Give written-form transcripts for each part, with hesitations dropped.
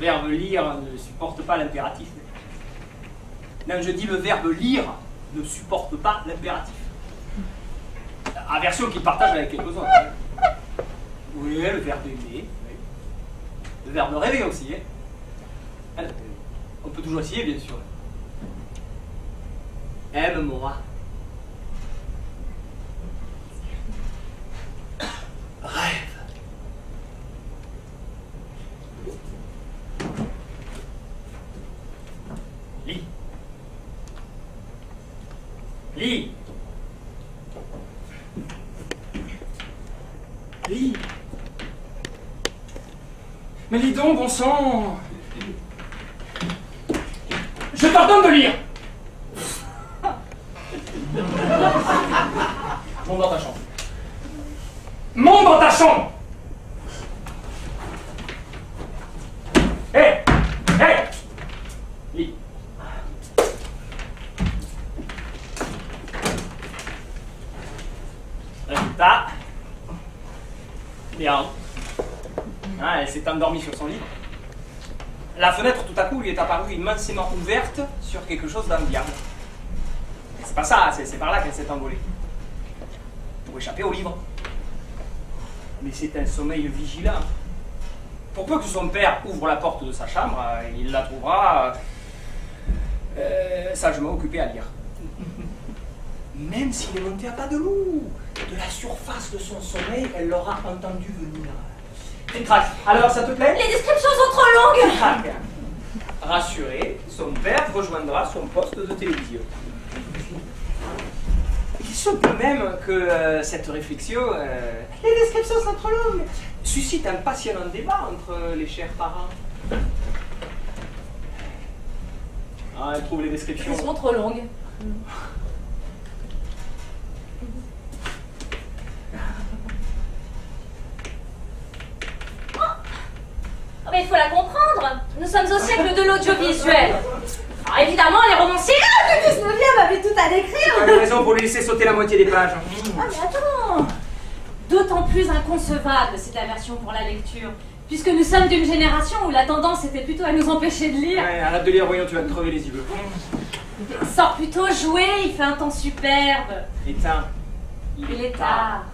verbe lire ne supporte pas l'impératif. Non, je dis le verbe lire ne supporte pas l'impératif. Aversion qu'il partage avec quelques autres. Oui, le verbe aimer. Oui. Le verbe rêver aussi. Hein. On peut toujours essayer, bien sûr. Aime-moi. Rêve. Lis. Lis. Lis. Mais lis donc, bon sang. Je t'ordonne de lire. Monte dans ta chambre. Monte dans ta chambre. Hé, hé, lis. Résultat. Bien. Ah, elle s'est endormie sur son lit. La fenêtre, tout à coup, lui est apparue immensément ouverte sur quelque chose d'enviable. C'est pas ça, c'est par là qu'elle s'est envolée. Pour échapper au livre. Mais c'est un sommeil vigilant. Pour peu que son père ouvre la porte de sa chambre, il la trouvera sagement occupée à lire. Même s'il est monté à pas de loup, de la surface de son sommeil, elle l'aura entendu venir. Crac. Alors, ça te plaît? Les descriptions sont trop longues. Crac. Rassuré, son père rejoindra son poste de télévision. Il se peut même que cette réflexion, les descriptions sont trop longues, suscite un passionnant débat entre les chers parents. Ah, elle trouve les descriptions... Elles sont trop longues. Oh, mais il faut la comprendre. Nous sommes au siècle de l'audiovisuel. Alors évidemment, les romanciers du 19e avaient tout à décrire. Tu as raison pour lui laisser sauter la moitié des pages. Ah mais attends. D'autant plus inconcevable cette aversion pour la lecture, puisque nous sommes d'une génération où la tendance était plutôt à nous empêcher de lire. Ouais, arrête de lire, voyons, tu vas te crever les yeux. Sors plutôt jouer, il fait un temps superbe. Éteins. Il est tard.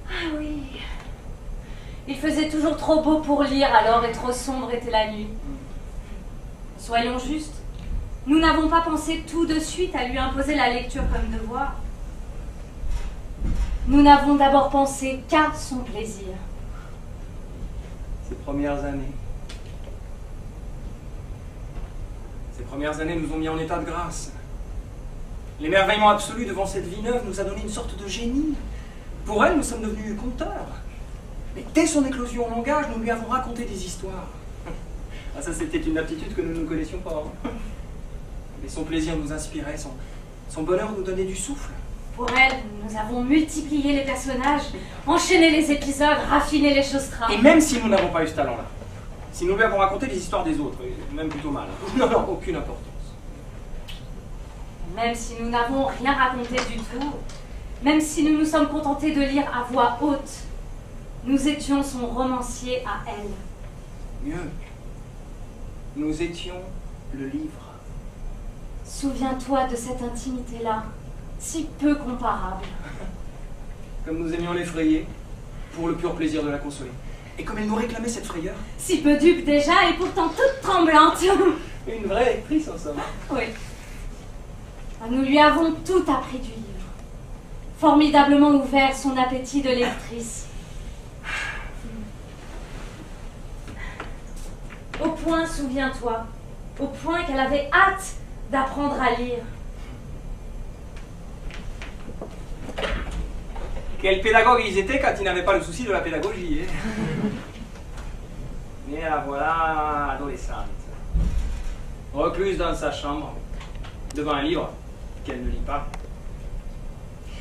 Ah oui. Il faisait toujours trop beau pour lire alors et trop sombre était la nuit. Soyons justes, nous n'avons pas pensé tout de suite à lui imposer la lecture comme devoir. Nous n'avons d'abord pensé qu'à son plaisir. Ces premières années. Ces premières années nous ont mis en état de grâce. L'émerveillement absolu devant cette vie neuve nous a donné une sorte de génie. Pour elle, nous sommes devenus conteurs. Mais dès son éclosion au langage, nous lui avons raconté des histoires. Ah, ça, c'était une aptitude que nous ne connaissions pas. Mais son plaisir nous inspirait, son bonheur nous donnait du souffle. Pour elle, nous avons multiplié les personnages, enchaîné les épisodes, raffiné les choses trappes. Et même si nous n'avons pas eu ce talent-là, si nous lui avons raconté les histoires des autres, et même plutôt mal, non, aucune importance. Même si nous n'avons rien raconté du tout, même si nous nous sommes contentés de lire à voix haute, nous étions son romancier à elle. Mieux, nous étions le livre. Souviens-toi de cette intimité-là, si peu comparable. Comme nous aimions l'effrayer, pour le pur plaisir de la consoler. Et comme elle nous réclamait cette frayeur. Si peu dupe déjà, et pourtant toute tremblante. Une vraie lectrice, en somme. Oui. Nous lui avons tout appris du livre. Formidablement ouvert son appétit de lectrice. Au point, souviens-toi, au point qu'elle avait hâte d'apprendre à lire. Quels pédagogues ils étaient quand ils n'avaient pas le souci de la pédagogie. Hein. Mais la voilà adolescente. Recluse dans sa chambre, devant un livre qu'elle ne lit pas.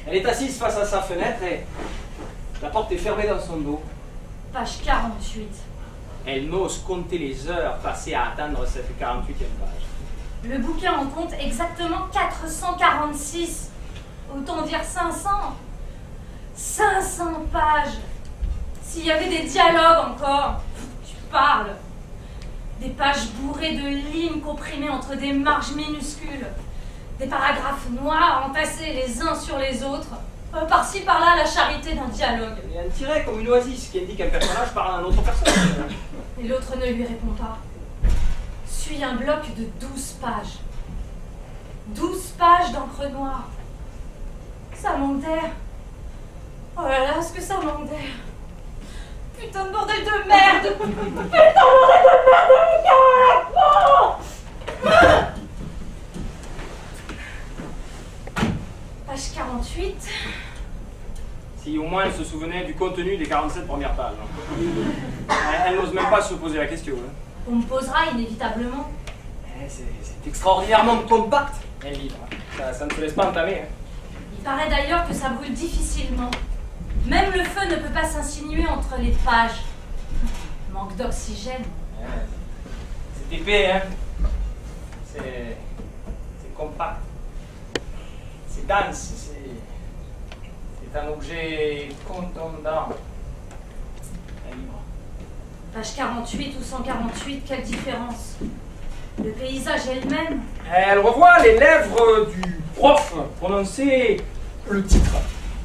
Elle est assise face à sa fenêtre et la porte est fermée dans son dos. Page 48. Elle n'ose compter les heures passées à attendre cette 48e page. Le bouquin en compte exactement 446. Autant dire 500. 500 pages. S'il y avait des dialogues encore. parle. Des pages bourrées de lignes comprimées entre des marges minuscules. Des paragraphes noirs entassés les uns sur les autres. Par-ci, par-là, la charité d'un dialogue. Il y a un tiret comme une oasis qui indique qu'un personnage parle à un autre personnage. Et l'autre ne lui répond pas. Suit un bloc de 12 pages. 12 pages d'encre noire. Ça manque d'air. Oh là là, est-ce que ça manque d'air? Putain de bordel de merde! Putain de bordel de merde! Page 48. Si au moins elle se souvenait du contenu des 47 premières pages. Elle n'ose même pas se poser la question. On me posera inévitablement. C'est extraordinairement compact, un livre. Ça ne se laisse pas entamer. Il paraît d'ailleurs que ça brûle difficilement. Même le feu ne peut pas s'insinuer entre les pages. Manque d'oxygène. C'est épais, hein. C'est compact. C'est dense. C'est un objet contondant. Un livre. Page 48 ou 148, quelle différence? Le paysage est le même. Elle revoit les lèvres du prof prononcer le titre.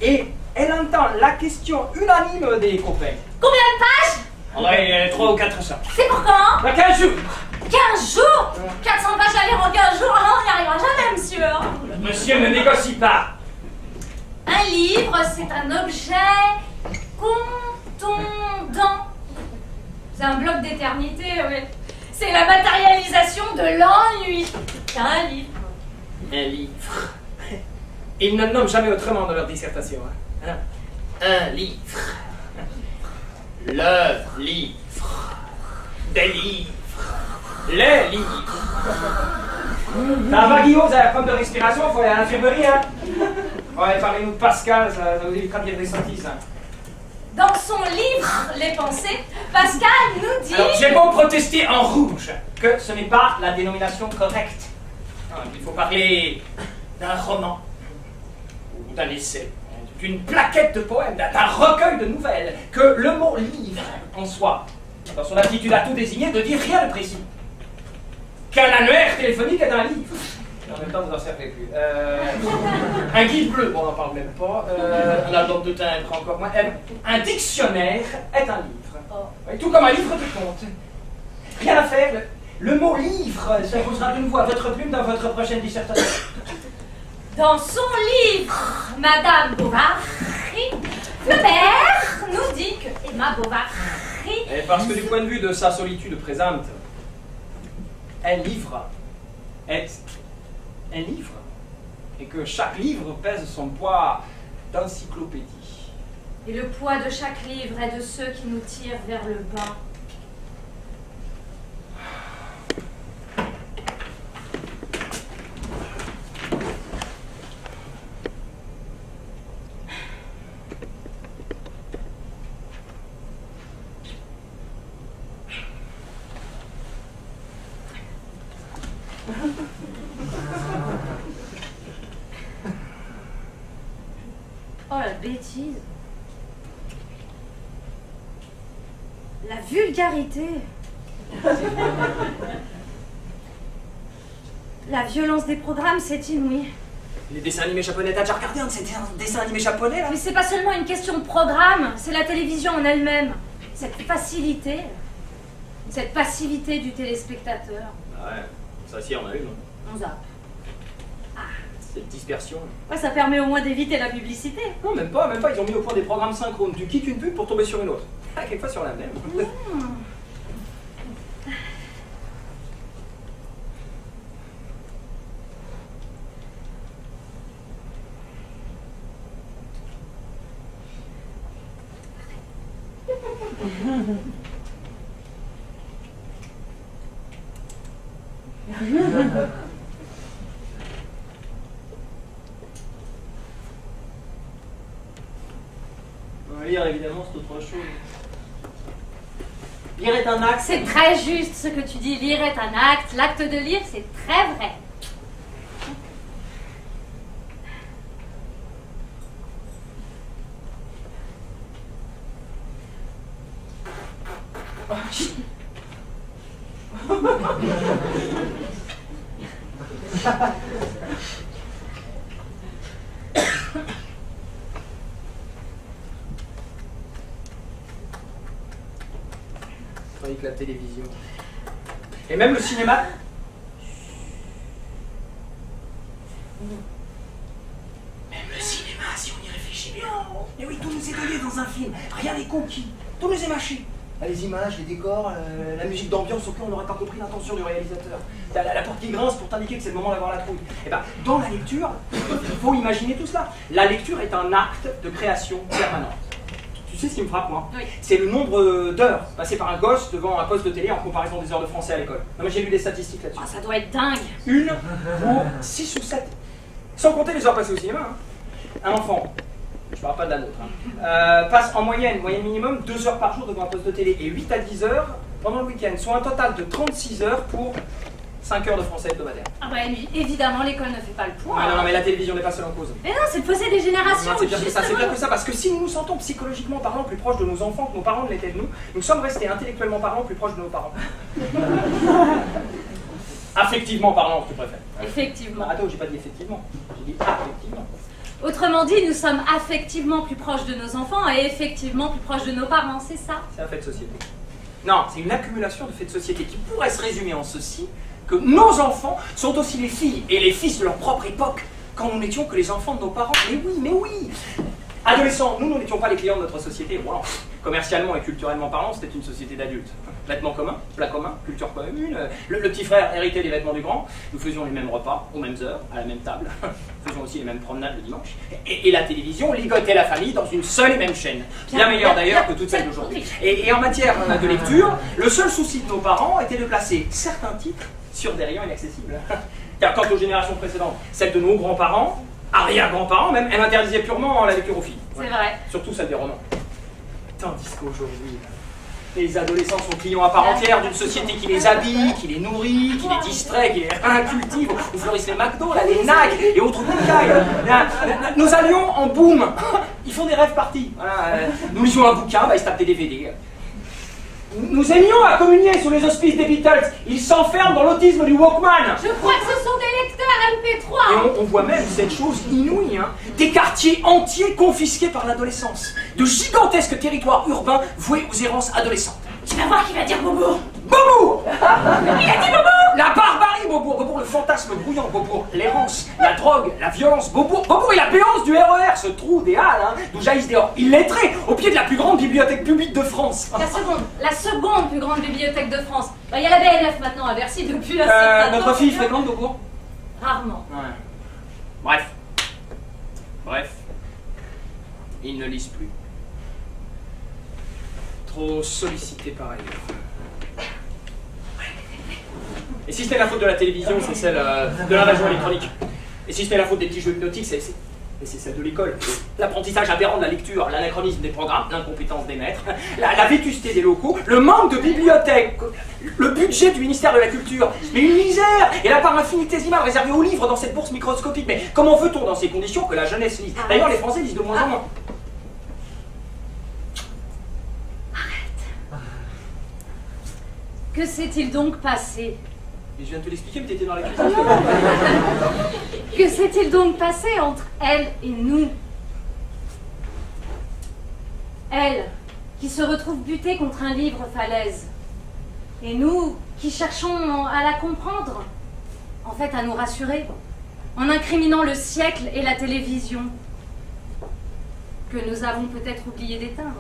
Et elle entend la question unanime des copains. Combien de pages? Ouais, 3 ou 400. C'est pour quand? 15 jours. 15 jours? 400 pages à lire en 15 jours? Ah, on n'y arrivera jamais, monsieur. Monsieur ne négocie pas. Un livre, c'est un objet contondant. C'est un bloc d'éternité, oui. C'est la matérialisation de l'ennui. C'est un livre. Un livre. Ils ne nomment jamais autrement dans leur dissertation. Hein. Un livre. Le livre. Des livres. Les livres. Ça va, Guillaume, vous avez un problème de respiration, il faut aller à l'infirmerie, hein. Ouais, parlez-nous de Pascal, ça vous évitera de dire des sottises. Hein. Dans son livre, Les Pensées, Pascal nous dit... Alors, j'ai beau protester en rouge que ce n'est pas la dénomination correcte. Non, il faut parler d'un roman, ou d'un essai, d'une plaquette de poèmes, d'un recueil de nouvelles, que le mot livre en soi, dans son aptitude à tout désigner, ne dit rien de précis. Qu'un annuaire téléphonique est un livre. Et en même temps, vous n'en servez plus. Un guide bleu, bon, on n'en parle même pas. Un album de timbre, encore moins. Un dictionnaire est un livre. Et tout comme un livre de compte. Rien à faire. Le mot livre s'imposera de nouveau à votre plume dans votre prochaine dissertation. Dans son livre, Madame Bovary, Flaubert nous dit que Emma Bovary... Et parce que du point de vue de sa solitude présente, un livre est un livre, et que chaque livre pèse son poids d'encyclopédie. Et le poids de chaque livre est de ceux qui nous tirent vers le bas. Oh la bêtise. La vulgarité. La violence des programmes, c'est inouï. Les dessins animés japonais, t'as déjà regardé un de ces dessins animés japonais là? Mais c'est pas seulement une question de programme, c'est la télévision en elle-même. Cette facilité, cette passivité du téléspectateur. Ah ouais, ça si on a une. On zappe. Cette dispersion. Ouais, ça permet au moins d'éviter la publicité. Non, même pas, ils ont mis au point des programmes synchrones. Tu quittes une pub pour tomber sur une autre. Ah, quelquefois sur la même. Lire, évidemment, c'est autre chose. Lire est un acte. C'est très juste ce que tu dis. Lire est un acte. L'acte de lire, c'est très vrai. Tandis que la télévision. Et même le cinéma. Même le cinéma, si on y réfléchit bien. Mais oui, tout nous est donné dans un film. Rien n'est conquis. Tout nous est mâché. Les images, les décors, la musique d'ambiance auquel on n'aurait pas compris l'intention du réalisateur. La porte qui grince pour t'indiquer que c'est le moment d'avoir la trouille. Et ben, dans la lecture, il faut imaginer tout cela. La lecture est un acte de création permanente. Tu sais ce qui me frappe, moi? Oui. C'est le nombre d'heures passées par un gosse devant un poste de télé en comparaison des heures de français à l'école. Non mais j'ai lu des statistiques là-dessus. Ah, ça doit être dingue. 1 pour 6 ou 7. Sans compter les heures passées au cinéma. Hein. Un enfant, je parle pas de la nôtre, passe en moyenne minimum 2 heures par jour devant un poste de télé et 8 à 10 heures pendant le week-end, soit un total de 36 heures pour 5 heures de français hebdomadaire. Ah bah évidemment, l'école ne fait pas le point. Ouais, non, mais la télévision n'est pas seule en cause. Mais non, c'est le fossé des générations. C'est pire que ça, c'est pire que ça, parce que si nous nous sentons psychologiquement parlant plus proches de nos enfants que nos parents ne l'étaient de nous, nous sommes restés intellectuellement parlant plus proches de nos parents. Affectivement parlant, si tu préfères. Effectivement. Attends, j'ai pas dit effectivement, j'ai dit affectivement. Autrement dit, nous sommes affectivement plus proches de nos enfants et effectivement plus proches de nos parents, c'est ça? C'est un fait de société. Non, c'est une accumulation de faits de société qui pourrait se résumer en ceci, que nos enfants sont aussi les filles et les fils de leur propre époque, quand nous n'étions que les enfants de nos parents. Mais oui. Adolescents, nous n'étions pas les clients de notre société. Wow. Commercialement et culturellement parlant, c'était une société d'adultes. Vêtements communs, plats communs, culture commune. Le petit frère héritait les vêtements du grand. Nous faisions les mêmes repas, aux mêmes heures, à la même table. Nous faisions aussi les mêmes promenades le dimanche. Et la télévision ligotait la famille dans une seule et même chaîne. Bien meilleure d'ailleurs que toute celle d'aujourd'hui. Et en matière de lecture, le seul souci de nos parents était de placer certains titres sur des rayons inaccessibles. Car quant aux générations précédentes, celles de nos grands-parents, arrière-grands-parents même, elles interdisaient purement la lecture aux filles. C'est vrai. Surtout celle des romans. Tandis qu'aujourd'hui, les adolescents sont clients à part entière d'une société qui les habille, qui les nourrit, qui les distrait, qui les incultive, où fleurissent les McDo, là, les NAC et autres boucailles. Nos allions en boom, ils font des rêves partis. Voilà. Nous lisions un bouquin, ils se tapent des DVD. Nous aimions à communier sous les auspices des Beatles. Ils s'enferment dans l'autisme du Walkman. Je crois que ce sont des lecteurs MP3. Et on voit même cette chose inouïe, hein, des quartiers entiers confisqués par l'adolescence. De gigantesques territoires urbains voués aux errances adolescentes. Tu vas voir qui va dire Bobo. Bobo. Il a dit Bobo. La barbarie, Beaubourg. Beaubourg, le fantasme brouillant. Beaubourg, l'errance, la drogue, la violence. Beaubourg est la béance du RER, ce trou des halles, hein, d'où jaillissent des illettrés, au pied de la plus grande bibliothèque publique de France. La seconde plus grande bibliothèque de France. Il y a la BNF maintenant à Bercy depuis la Notre fille fréquente Beaubourg? Rarement. Ouais. Bref. Ils ne lisent plus. Trop sollicités par ailleurs. Et si c'était la faute de la télévision, c'est celle de l'invasion électronique. Et si c'était la faute des petits jeux hypnotiques, c'est celle de l'école. L'apprentissage aberrant de la lecture, l'anachronisme des programmes, l'incompétence des maîtres, la vétusté des locaux, le manque de bibliothèques, le budget du ministère de la Culture. Mais une misère! Et la part infinitésimale réservée aux livres dans cette bourse microscopique. Mais comment veut-on dans ces conditions que la jeunesse lise? D'ailleurs, les Français lisent de moins en moins. Que s'est-il donc passé? Et je viens de te l'expliquer, mais t'étais dans la cuisine. Que s'est-il donc passé entre elle et nous? Elle, qui se retrouve butée contre un livre falaise. Et nous, qui cherchons à la comprendre. En fait, à nous rassurer. En incriminant le siècle et la télévision. Que nous avons peut-être oublié d'éteindre.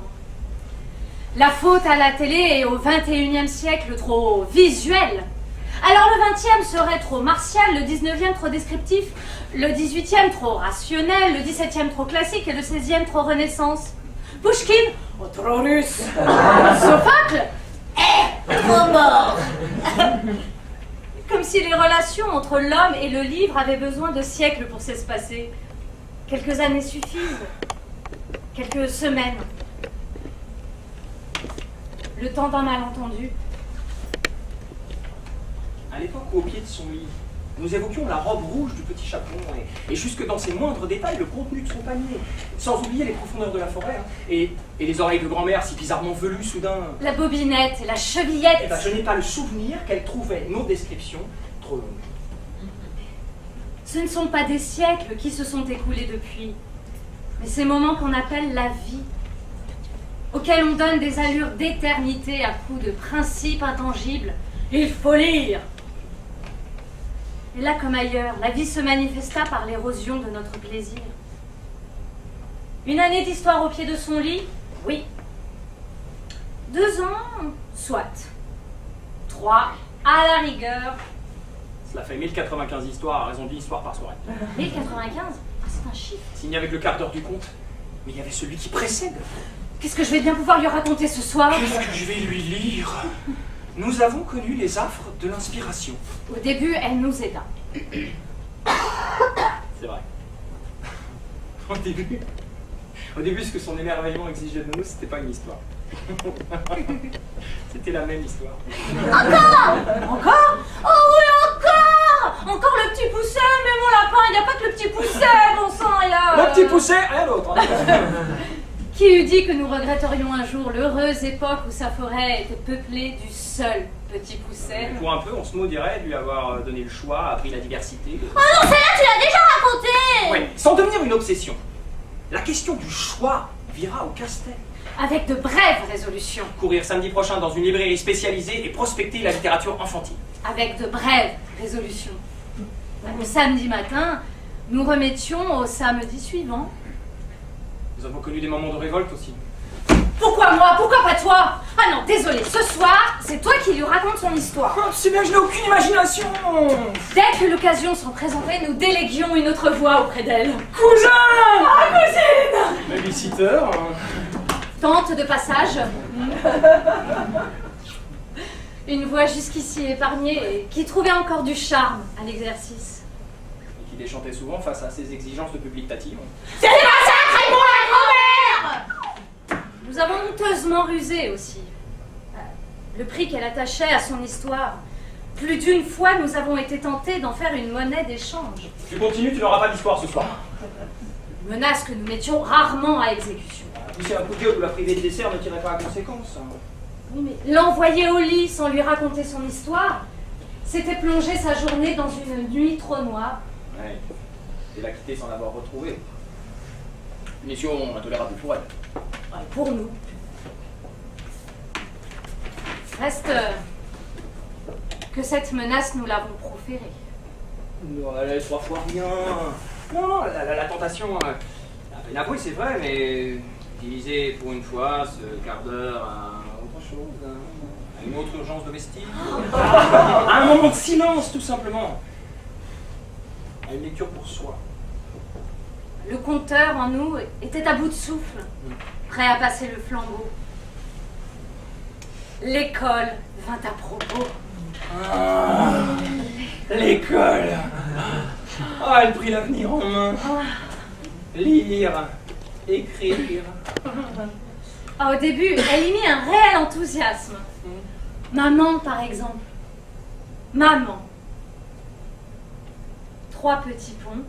La faute à la télé est au XXIe siècle trop visuelle. Alors le 20e serait trop martial, le 19e trop descriptif, le 18e trop rationnel, le 17e trop classique et le 16e trop renaissance. Pouchkine, trop russe. Sophocle, trop mort. Comme si les relations entre l'homme et le livre avaient besoin de siècles pour s'espacer. Quelques années suffisent. Quelques semaines. Le temps d'un malentendu. À l'époque où, au pied de son lit, Nous évoquions la robe rouge du petit Chapon et jusque dans ses moindres détails le contenu de son panier, sans oublier les profondeurs de la forêt et les oreilles de grand-mère si bizarrement velues soudain. La bobinette et la chevillette. Eh ben, je n'ai pas le souvenir qu'elle trouvait nos descriptions trop longues. Ce ne sont pas des siècles qui se sont écoulés depuis, mais ces moments qu'on appelle la vie, auxquels on donne des allures d'éternité à coups de principes intangibles. Il faut lire. Et là comme ailleurs, la vie se manifesta par l'érosion de notre plaisir. Une année d'histoire au pied de son lit? Oui. 2 ans? Soit. 3, à la rigueur. Cela fait 1095 histoires à raison d'une histoire par soirée. 1095? C'est un chiffre. S'il n'y avait que le quart d'heure du conte, mais il y avait celui qui précède. Qu'est-ce que je vais bien pouvoir lui raconter ce soir? Qu'est-ce que je vais lui lire? Nous avons connu les affres de l'inspiration. Au début, elle nous aida. C'est vrai. Au début, ce que son émerveillement exigeait de nous, c'était pas une histoire. C'était la même histoire. Encore? Encore? Oh oui, encore! Encore le petit pousset, mais mon lapin, il n'y a pas que le petit pousset, mon sang, il y a... Le petit pousset, rien d'autre. Qui eût dit que nous regretterions un jour l'heureuse époque où sa forêt était peuplée du seul petit pousset? Pour un peu, on se maudirait de lui avoir donné le choix, appris la diversité. Oh non, celle-là, tu l'as déjà racontée! Oui, sans devenir une obsession. La question du choix vira au casse-tête. Avec de brèves résolutions. Courir samedi prochain dans une librairie spécialisée et prospecter la littérature enfantine. Avec de brèves résolutions. Le samedi matin, nous remettions au samedi suivant. Nous avons connu des moments de révolte aussi. Pourquoi moi? Pourquoi pas toi? Ah non, désolé, ce soir, c'est toi qui lui raconte son histoire. Oh, c'est bien, je n'ai aucune imagination. Dès que l'occasion s'en présentait, nous déléguions une autre voix auprès d'elle. Cousin! Ah, cousine! Babysitter. Tante de passage. Une voix jusqu'ici épargnée et qui trouvait encore du charme à l'exercice. Et qui déchantait souvent face à ses exigences de public tatillon. C'est des massacres, Raymond, la grand-mère! Nous avons honteusement rusé aussi. Le prix qu'elle attachait à son histoire. Plus d'une fois, nous avons été tentés d'en faire une monnaie d'échange. Tu continues, tu n'auras pas d'histoire ce soir. Menace que nous mettions rarement à exécution. Puis c'est un coup de gueule où la privée de dessert ne tirait pas à conséquence. Oui, mais l'envoyer au lit sans lui raconter son histoire, c'était plonger sa journée dans une nuit trop noire. Ouais. Et la quitter sans l'avoir retrouvée. Punition intolérable pour elle. Ouais, pour nous. Reste que cette menace, nous l'avons proférée. Non, elle est 3 fois rien. Non, la tentation, à peine avouée, c'est vrai, mais utiliser pour une fois ce quart d'heure à autre chose, à une autre urgence domestique, à un moment de silence, tout simplement, à une lecture pour soi. Le conteur en nous était à bout de souffle, prêt à passer le flambeau. L'école vint à propos. Ah, l'école. Ah, elle prit l'avenir en main. Lire, écrire. Ah, au début, elle y mit un réel enthousiasme. Maman, par exemple. Maman. 3 petits ponts,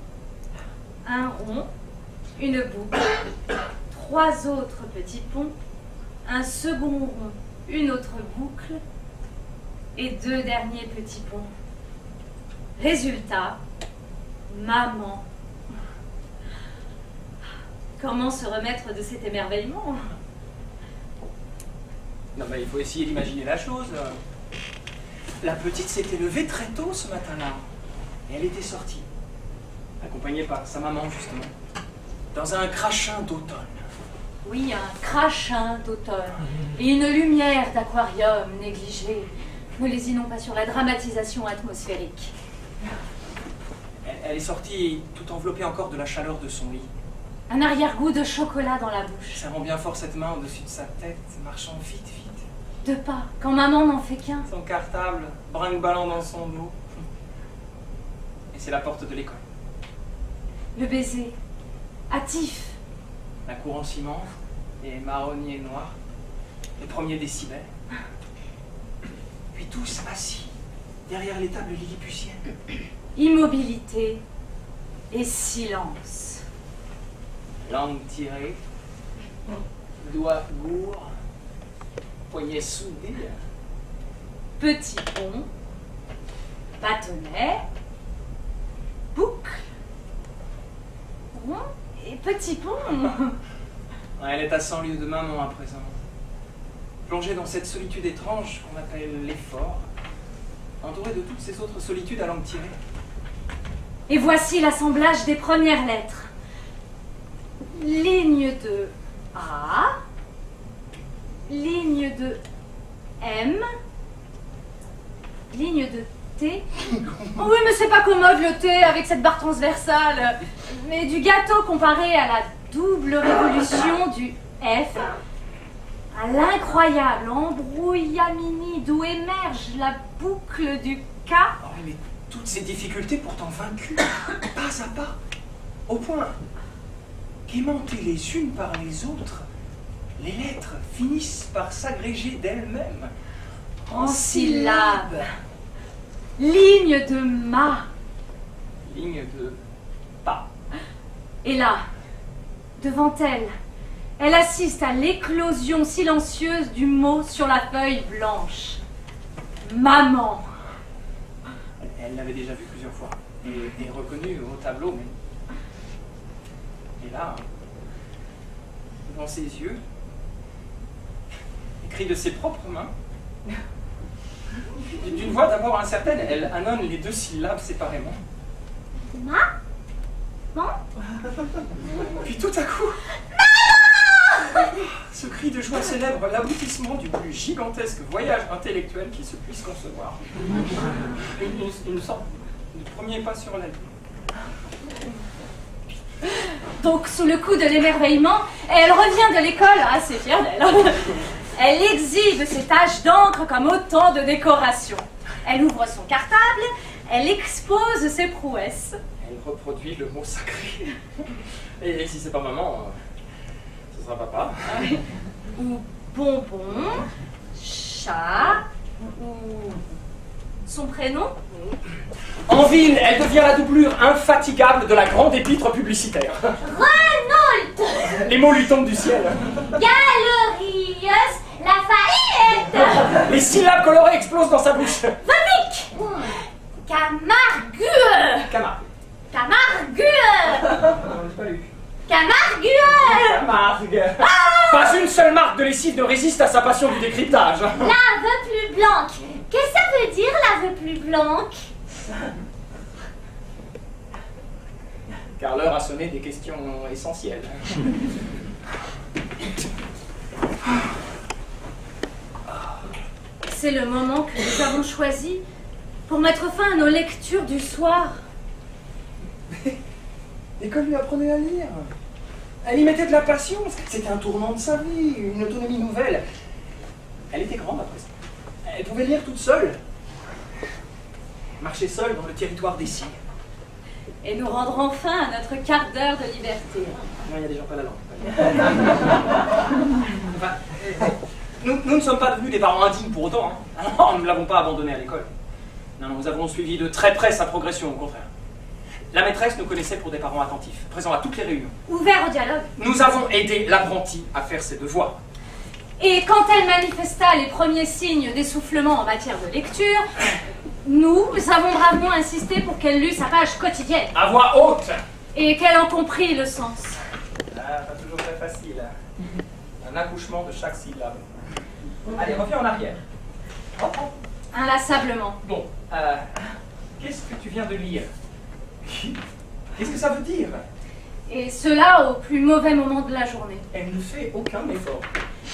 un rond, une boucle, 3 autres petits ponts, un second rond, une autre boucle et 2 derniers petits ponts. Résultat, maman. Comment se remettre de cet émerveillement? Non, mais il faut essayer d'imaginer la chose. La petite s'était levée très tôt ce matin-là. Et elle était sortie, accompagnée par sa maman, justement, dans un crachin d'automne. Oui, un crachin d'automne et une lumière d'aquarium négligée. Ne lésinons pas sur la dramatisation atmosphérique. Elle est sortie tout enveloppée encore de la chaleur de son lit. Un arrière-goût de chocolat dans la bouche. Ça rend bien fort cette main au-dessus de sa tête, marchant vite, vite. 2 pas, quand maman n'en fait qu'un. Son cartable, brinque-ballant dans son dos. Et c'est la porte de l'école. Le baiser, hâtif. La cour en ciment, les marronniers noirs, les premiers décibels. Puis tous assis, derrière les tables lilliputiennes. Immobilité et silence. Langue tirée, doigts gourds, poignets soudés. Petit pont, bâtonnet, boucle, rond et petit pont. Elle est à 100 lieues de maman à présent. Plongée dans cette solitude étrange qu'on appelle l'effort, entourée de toutes ces autres solitudes à langue tirée. Et voici l'assemblage des premières lettres. Ligne de A, ligne de M, ligne de T. Oh oui, mais c'est pas commode le T avec cette barre transversale. Mais du gâteau comparé à la double révolution du F, à l'incroyable embrouillamini d'où émerge la boucle du K. Oh oui, mais toutes ces difficultés pourtant vaincues, pas à pas, au point qu'aimantées les unes par les autres, les lettres finissent par s'agréger d'elles-mêmes En syllabes. Ligne de ma. Ligne de pas. Et là, devant elle, elle assiste à l'éclosion silencieuse du mot sur la feuille blanche. Maman. Elle l'avait déjà vu plusieurs fois et reconnue au tableau, mais... Et là, dans ses yeux, écrit de ses propres mains, d'une voix d'abord incertaine, elle annonce les deux syllabes séparément. Ma. Puis tout à coup, ce cri de joie célèbre l'aboutissement du plus gigantesque voyage intellectuel qui se puisse concevoir. Une sorte de premier pas sur la lune. Donc, sous le coup de l'émerveillement, elle revient de l'école assez fière d'elle. Elle exhibe ses taches d'encre comme autant de décorations. Elle ouvre son cartable, elle expose ses prouesses. Elle reproduit le mot sacré. Et si c'est pas maman, ce sera papa. Ou bonbon, chat, ou son prénom. En ville, elle devient la doublure infatigable de la grande épître publicitaire. Renault, Les mots lui tombent du ciel. Galeries, Lafayette, Les syllabes colorées explosent dans sa bouche. Vanick, Camargue, Camargue. Camargue, Non, j'ai pas lu. Camargue. Camargue. Pas une seule marque de lessive ne résiste à sa passion du décryptage. La veuve plus blanc. Qu'est-ce que ça veut dire, la veuve plus blanc? Car l'heure a sonné des questions essentielles. C'est le moment que nous avons choisi pour mettre fin à nos lectures du soir. L'école lui apprenait à lire. Elle y mettait de la passion. C'était un tournant de sa vie, une autonomie nouvelle. Elle était grande après ça. Elle pouvait lire toute seule. Marcher seule dans le territoire des signes. Et nous rendre enfin à notre quart d'heure de liberté. Non, il y a des gens pas la langue. Enfin, nous ne sommes pas devenus des parents indignes pour autant. Hein. Alors, nous ne l'avons pas abandonné à l'école. Non, nous avons suivi de très près sa progression, au contraire. La maîtresse nous connaissait pour des parents attentifs, présents à toutes les réunions. Ouvert au dialogue. Nous avons aidé l'apprenti à faire ses devoirs. Et quand elle manifesta les premiers signes d'essoufflement en matière de lecture, nous avons bravement insisté pour qu'elle lût sa page quotidienne. À voix haute. Et qu'elle en comprit le sens. Ah, pas toujours très facile. Un accouchement de chaque syllabe. Allez, reviens en arrière. Reprends. Inlassablement. Bon, qu'est-ce que tu viens de lire? Qu'est-ce que ça veut dire? Et cela au plus mauvais moment de la journée. Elle ne fait aucun effort.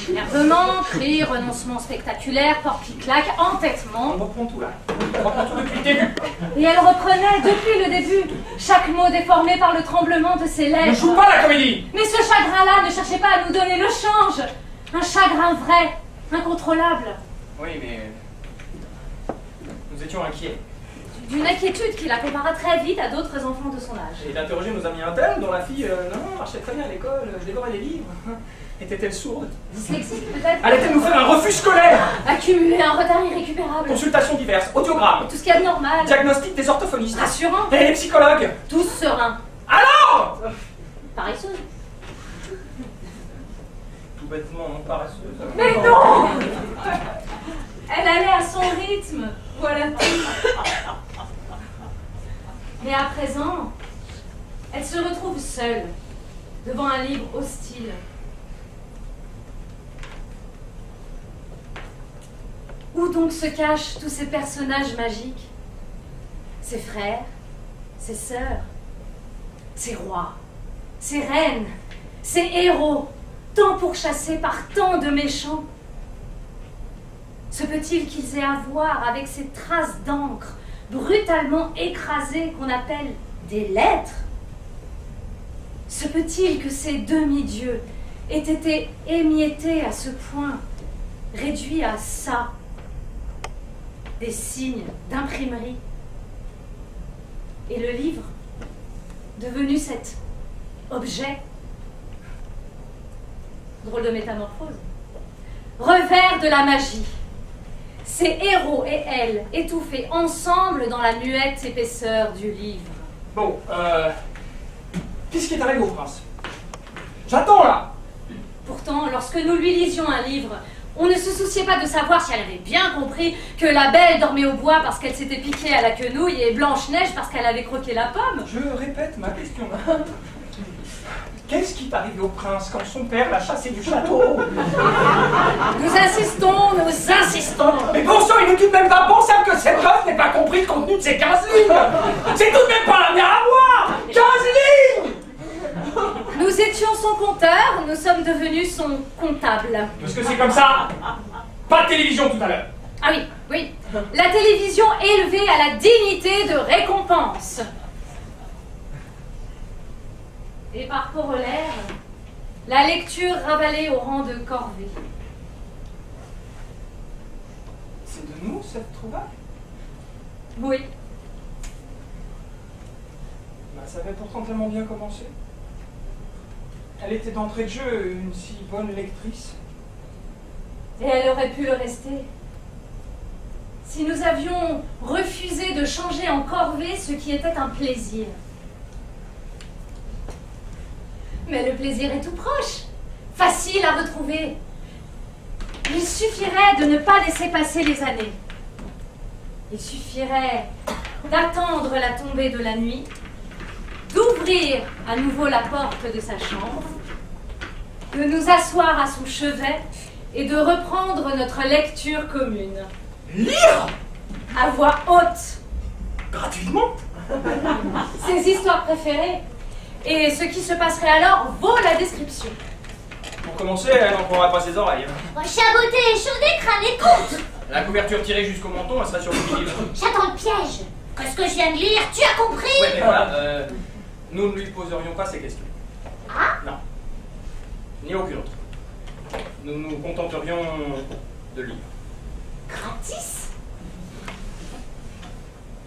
Énervement, cris, renoncement spectaculaire, porte qui claque, entêtement. On reprend tout là. On reprend tout depuis le début. Et elle reprenait depuis le début, chaque mot déformé par le tremblement de ses Ne lèvres. joue pas la comédie. Mais ce chagrin-là ne cherchait pas à nous donner le change. Un chagrin vrai, incontrôlable. Oui, mais nous étions inquiets. d'une inquiétude qui la compara très vite à d'autres enfants de son âge. Et d'interroger nos amis internes, dont la fille, non, marchait très bien à l'école, dévorait les livres. Était-elle sourde? Dyslexique peut-être? Allait-elle nous faire un refus scolaire? Accumuler un retard irrécupérable. Consultations diverses, audiogrammes, Tout ce qu'il y a de normal. diagnostic des orthophonistes. Rassurant. Et les psychologues. Tous sereins. Alors Paresseuse. Tout bêtement, non paresseuse. Mais non! Elle allait à son rythme. Voilà tout. Mais à présent, elle se retrouve seule, devant un livre hostile. Où donc se cachent tous ces personnages magiques? Ses frères, ses sœurs, ses rois, ses reines, ses héros, tant pourchassés par tant de méchants. Se peut-il qu'ils aient à voir avec ces traces d'encre brutalement écrasées qu'on appelle des lettres? Se peut-il que ces demi-dieux aient été émiettés à ce point, réduits à ça, des signes d'imprimerie? Et le livre, devenu cet objet, drôle de métamorphose, revers de la magie, ces héros et elle étouffés ensemble dans la muette épaisseur du livre. Bon, qu'est-ce qui est arrivé au prince? J'attends là. Pourtant, lorsque nous lui lisions un livre, on ne se souciait pas de savoir si elle avait bien compris que la belle dormait au bois parce qu'elle s'était piquée à la quenouille et Blanche-Neige parce qu'elle avait croqué la pomme. Je répète ma question. Qu'est-ce qui est arrivé au prince quand son père l'a chassé du château? Nous insistons, nous insistons. Mais bon sang, il n'est tout de même pas pensable que cette gosse n'ait pas compris le contenu de ces 15 lignes. C'est tout de même pas la mer à boire. 15 lignes. Nous étions son compteur, nous sommes devenus son comptable. Parce que c'est comme ça. Pas de télévision tout à l'heure. Ah oui, oui. La télévision élevée à la dignité de récompense. Et par corollaire, la lecture ravalée au rang de corvée. C'est de nous cette trouvaille? Oui. Bah, ça avait pourtant tellement bien commencé. Elle était d'entrée de jeu une si bonne lectrice. Et elle aurait pu le rester. Si nous avions refusé de changer en corvée ce qui était un plaisir. Mais le plaisir est tout proche, facile à retrouver. Il suffirait de ne pas laisser passer les années. Il suffirait d'attendre la tombée de la nuit, d'ouvrir à nouveau la porte de sa chambre, de nous asseoir à son chevet et de reprendre notre lecture commune. Lire À voix haute. gratuitement? Ses histoires préférées. Et ce qui se passerait alors vaut la description. Pour commencer, elle n'en prendra pas ses oreilles. Chaboter, échaudé, crâner, compte. La couverture tirée jusqu'au menton, elle sera sur le livre. J'attends le piège. Qu'est-ce que je viens de lire? Tu as compris? Ouais, mais voilà, nous ne lui poserions pas ces questions. Ah? Non. Ni aucune autre. Nous nous contenterions de lire. Gratis?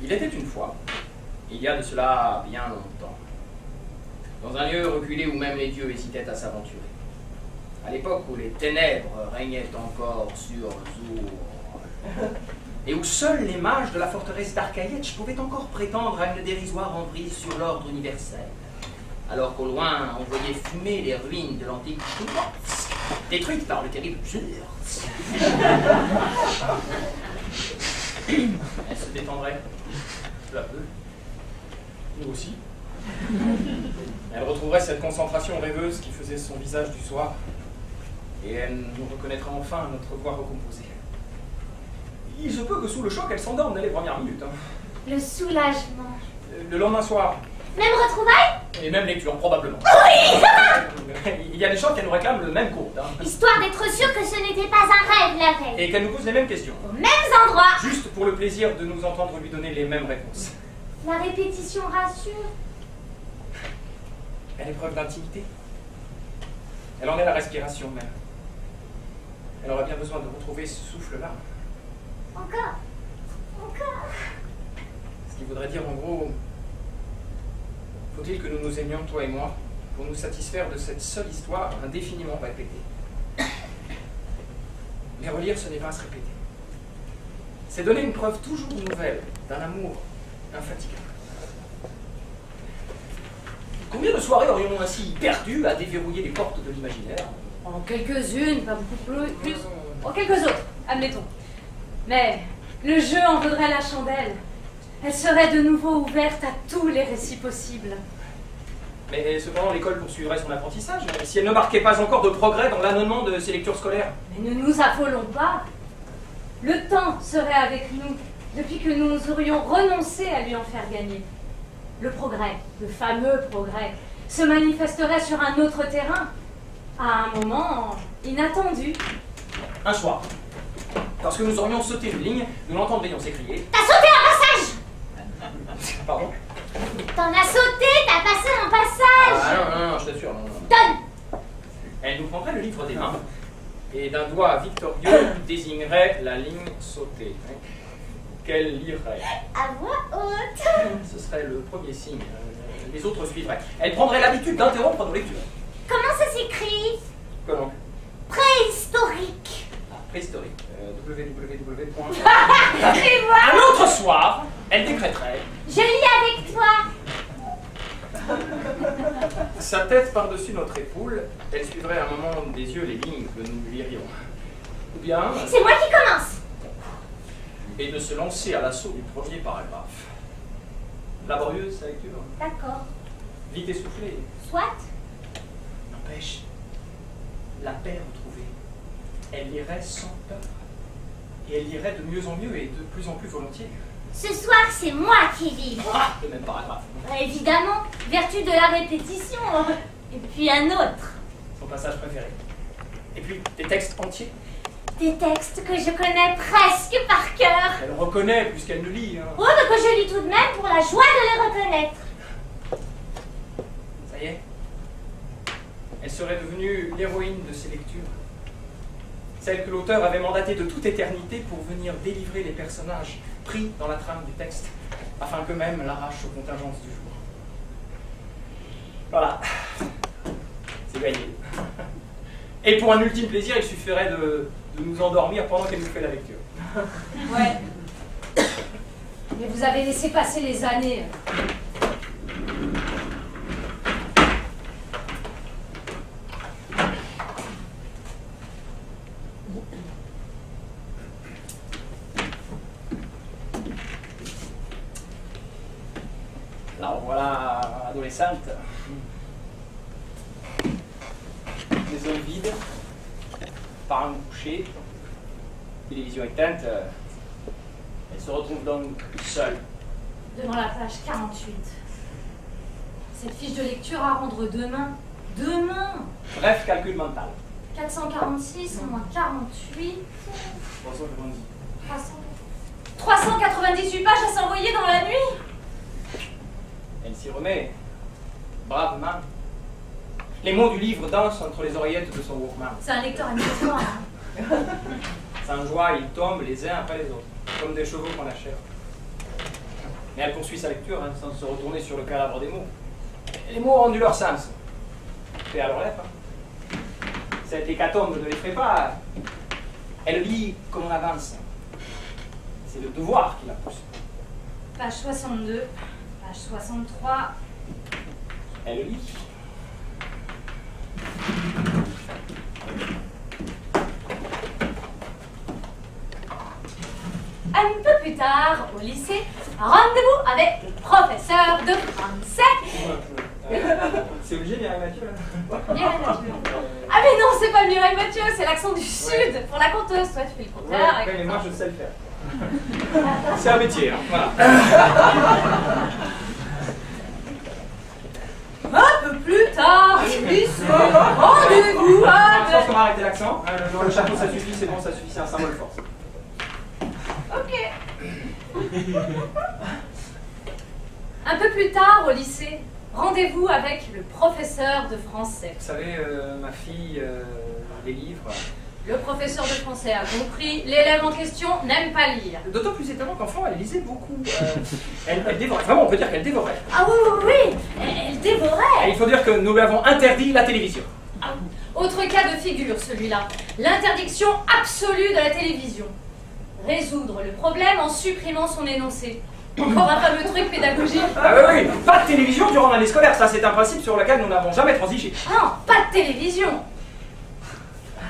Il était une fois, il y a de cela bien longtemps, dans un lieu reculé où même les dieux hésitaient à s'aventurer. À l'époque où les ténèbres régnaient encore sur Zour, et où seuls les mages de la forteresse d'Arcaïetch pouvaient encore prétendre à une dérisoire emprise sur l'ordre universel, alors qu'au loin on voyait fumer les ruines de l'antique Schurz, détruites par le terrible Schurz. Elle se détendrait, peu à peu. Nous aussi. Elle retrouverait cette concentration rêveuse qui faisait son visage du soir, et elle nous reconnaîtra enfin à notre voix recomposée. Il se peut que sous le choc, elle s'endorme dès les premières minutes. Hein. Le soulagement. Le lendemain soir, Même retrouvailles? et même lecture, probablement. Oui! Il y a des gens qui nous réclament le même cours, hein, Histoire d'être sûr que ce n'était pas un rêve la veille. et qu'elle nous pose les mêmes questions, Aux mêmes endroits. juste pour le plaisir de nous entendre lui donner les mêmes réponses. La répétition rassure. Elle est preuve d'intimité. Elle en est la respiration même. Elle aurait bien besoin de retrouver ce souffle-là. Encore. Encore. Ce qui voudrait dire en gros, faut-il que nous nous aimions, toi et moi, pour nous satisfaire de cette seule histoire indéfiniment répétée. Les relire, ce n'est pas se répéter. C'est donner une preuve toujours nouvelle d'un amour infatigable. Combien de soirées aurions-nous ainsi perdu à déverrouiller les portes de l'imaginaire? En quelques-unes, pas beaucoup plus. En quelques autres, admettons. Mais le jeu en vaudrait la chandelle. Elle serait de nouveau ouverte à tous les récits possibles. Mais cependant, l'école poursuivrait son apprentissage, si elle ne marquait pas encore de progrès dans l'annonnement de ses lectures scolaires. Mais ne nous affolons pas. Le temps serait avec nous, depuis que nous aurions renoncé à lui en faire gagner. Le progrès, le fameux progrès, se manifesterait sur un autre terrain, à un moment inattendu. Un soir, lorsque nous aurions sauté une ligne, nous l'entendrions s'écrier. T'as sauté un passage! Pardon? T'en as sauté, t'as passé un passage! Ah non, je t'assure, non. Donne! Elle nous prendrait le livre des mains, et d'un doigt victorieux désignerait la ligne sautée, qu'elle lirait. À voix haute! Ce serait le premier signe. Les autres suivraient. Elle prendrait l'habitude d'interrompre nos lectures. Comment ça s'écrit? Comment? Préhistorique! Préhistorique. www. Et moi? Un autre soir, elle décréterait. Je lis avec toi! Sa tête par-dessus notre épaule, elle suivrait un moment des yeux les lignes que nous lirions. Ou bien... C'est moi qui commence! Et de se lancer à l'assaut du premier paragraphe. Laborieuse, sa lecture. D'accord. Vite essoufflée. Soit. N'empêche, la paix retrouvée. Elle lirait sans peur. Et elle lirait de mieux en mieux et de plus en plus volontiers. Ce soir, c'est moi qui lis. Ah, le même paragraphe. Évidemment, vertu de la répétition. Et puis un autre. Son passage préféré. Et puis des textes entiers. Des textes que je connais presque par cœur. Elle reconnaît plus qu'elle ne lit. Hein. Oh, mais que je lis tout de même pour la joie de les reconnaître. Ça y est. Elle serait devenue l'héroïne de ses lectures. Celle que l'auteur avait mandatée de toute éternité pour venir délivrer les personnages pris dans la trame du texte, afin qu'eux-mêmes l'arrachent aux contingences du jour. Voilà. C'est gagné. Et pour un ultime plaisir, il suffirait de nous endormir pendant qu'elle nous fait la lecture. Ouais. Mais vous avez laissé passer les années. Alors voilà, adolescente. Maison vide, parents couchés, télévision éteinte. Elle se retrouve donc seule. Devant la page 48. Cette fiche de lecture à rendre demain. Demain! Bref, calcul mental. 446 moins 48. 390. 398 pages à s'envoyer dans la nuit! Elle s'y remet, bravement. Les mots du livre dansent entre les oreillettes de son Walkman. C'est un lecteur amusant, hein. Sans joie, ils tombent les uns après les autres, comme des chevaux qu'on achève. Mais elle poursuit sa lecture hein, sans se retourner sur le calibre des mots. Et les mots ont rendu leur sens. Paix à leur lèvres. Cette hécatombe ne les ferait pas. Elle lit comme on avance. C'est le devoir qui la pousse. Page 62, page 63. Elle lit. Un peu plus tard, au lycée, rendez-vous avec le professeur de français. C'est obligé Mireille Mathieu là. Mireille Mathieu. Ah mais non, c'est pas Mireille Mathieu, c'est l'accent du Sud. Pour la conteuse, toi tu fais le contraire. Ouais, mais moi je sais le faire. C'est un métier, hein. Voilà. Un peu plus tard, au lycée, rendez-vous Je pense avec... qu'on va arrêter l'accent. Le chapeau ça suffit, c'est bon, ça suffit, c'est un symbole fort. Ok. Un peu plus tard, au lycée, rendez-vous avec le professeur de français. Vous savez, ma fille, les livres, Le professeur de français a compris, l'élève en question n'aime pas lire. D'autant plus étonnant qu'enfant, elle lisait beaucoup. Elle dévorait, vraiment, on peut dire qu'elle dévorait. Ah oui, elle dévorait. Et il faut dire que nous lui avons interdit la télévision. Ah, autre cas de figure, celui-là. L'interdiction absolue de la télévision. Résoudre le problème en supprimant son énoncé. Encore un fameux truc pédagogique. Ah oui, pas de télévision durant l'année scolaire, ça c'est un principe sur lequel nous n'avons jamais transigé. Ah non, pas de télévision.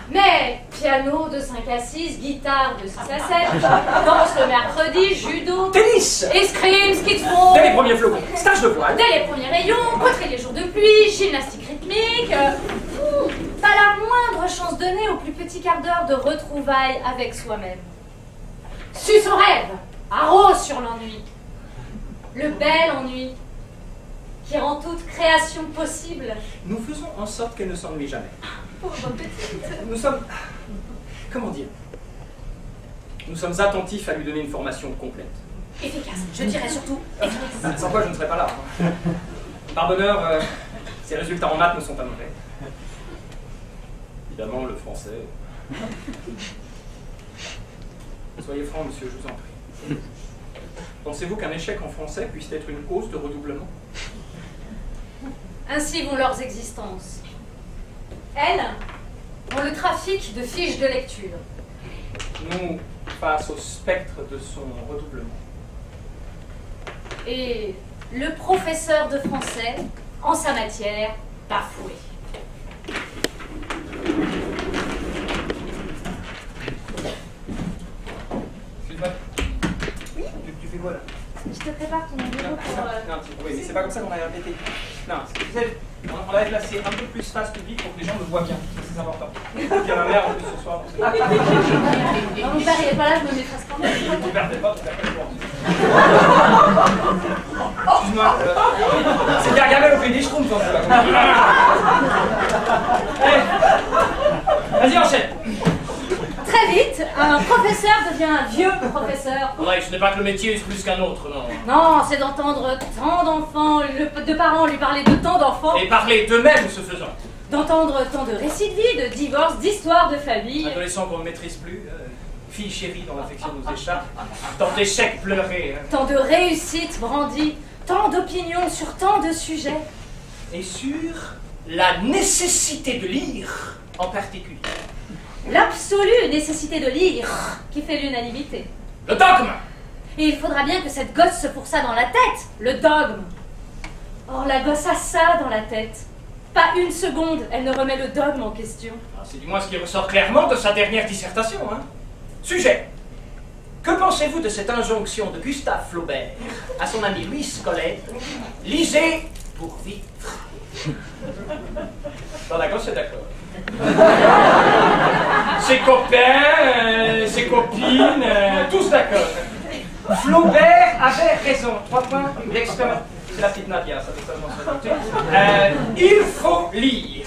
Mais piano de 5 à 6, guitare de 6 à 7, danse le mercredi, judo, Tennis, escrime, ski de fond, dès les premiers flocons, stage de voile. dès les premiers rayons, poterie les jours de pluie, gymnastique rythmique. Pas la moindre chance donnée au plus petit quart d'heure de retrouvailles avec soi-même. Suce au rêve, arrose sur l'ennui. Le bel ennui qui rend toute création possible. Nous faisons en sorte qu'elle ne s'ennuie jamais. Pauvre petite. Nous sommes... Comment dire? Nous sommes attentifs à lui donner une formation complète. Efficace, je dirais surtout efficace. Sans quoi je ne serais pas là. Par bonheur, ses résultats en maths ne sont pas mauvais. Évidemment, le français. Soyez franc, monsieur, je vous en prie. Pensez-vous qu'un échec en français puisse être une cause de redoublement? Ainsi vont leurs existences. Elles ont le trafic de fiches de lecture. Nous, face au spectre de son redoublement. Et le professeur de français, en sa matière, bafoué. Excuse-moi. Oui. Tu fais quoi là? Je te prépare ton numéro pour... Non, oui, mais c'est pas comme ça qu'on a répété. Non, on l'avait placé un peu plus face public pour que les gens me voient bien. C'est important. Il y a ma mère en plus ce soir. Non, mon père il est pas là, je me m'efface quand même. Ton père t'es pas, tu l'as pas le Excuse-moi. C'est bien Gargamel au pays des Schtroumpfs en fait. Vas-y, enchaîne. Très vite, un professeur devient un vieux professeur. Ouais, ce n'est pas que le métier est plus qu'un autre, non. Non, c'est d'entendre tant d'enfants, de parents lui parler de tant d'enfants. Et parler d'eux-mêmes ce faisant. D'entendre tant de récits de vie, de divorces, d'histoires de famille. Adolescents qu'on ne maîtrise plus, filles chéries dont l'affection nous échappe, tant d'échecs pleurés. Tant de réussites brandies, tant d'opinions sur tant de sujets. Et sur la nécessité de lire en particulier. L'absolue nécessité de lire qui fait l'unanimité. Le dogme! Et il faudra bien que cette gosse se fourre ça dans la tête, le dogme. Or, la gosse a ça dans la tête. Pas une seconde, elle ne remet le dogme en question. C'est du moins ce qui ressort clairement de sa dernière dissertation. Hein. Sujet. Que pensez-vous de cette injonction de Gustave Flaubert à son ami Louis Collet? Lisez pour vivre. Non, d'accord, c'est d'accord. Ses copains, ses copines, tous d'accord. Flaubert avait raison. 3 points d'exclamation. C'est la petite Nadia, ça fait seulement se rajouter. Il faut lire.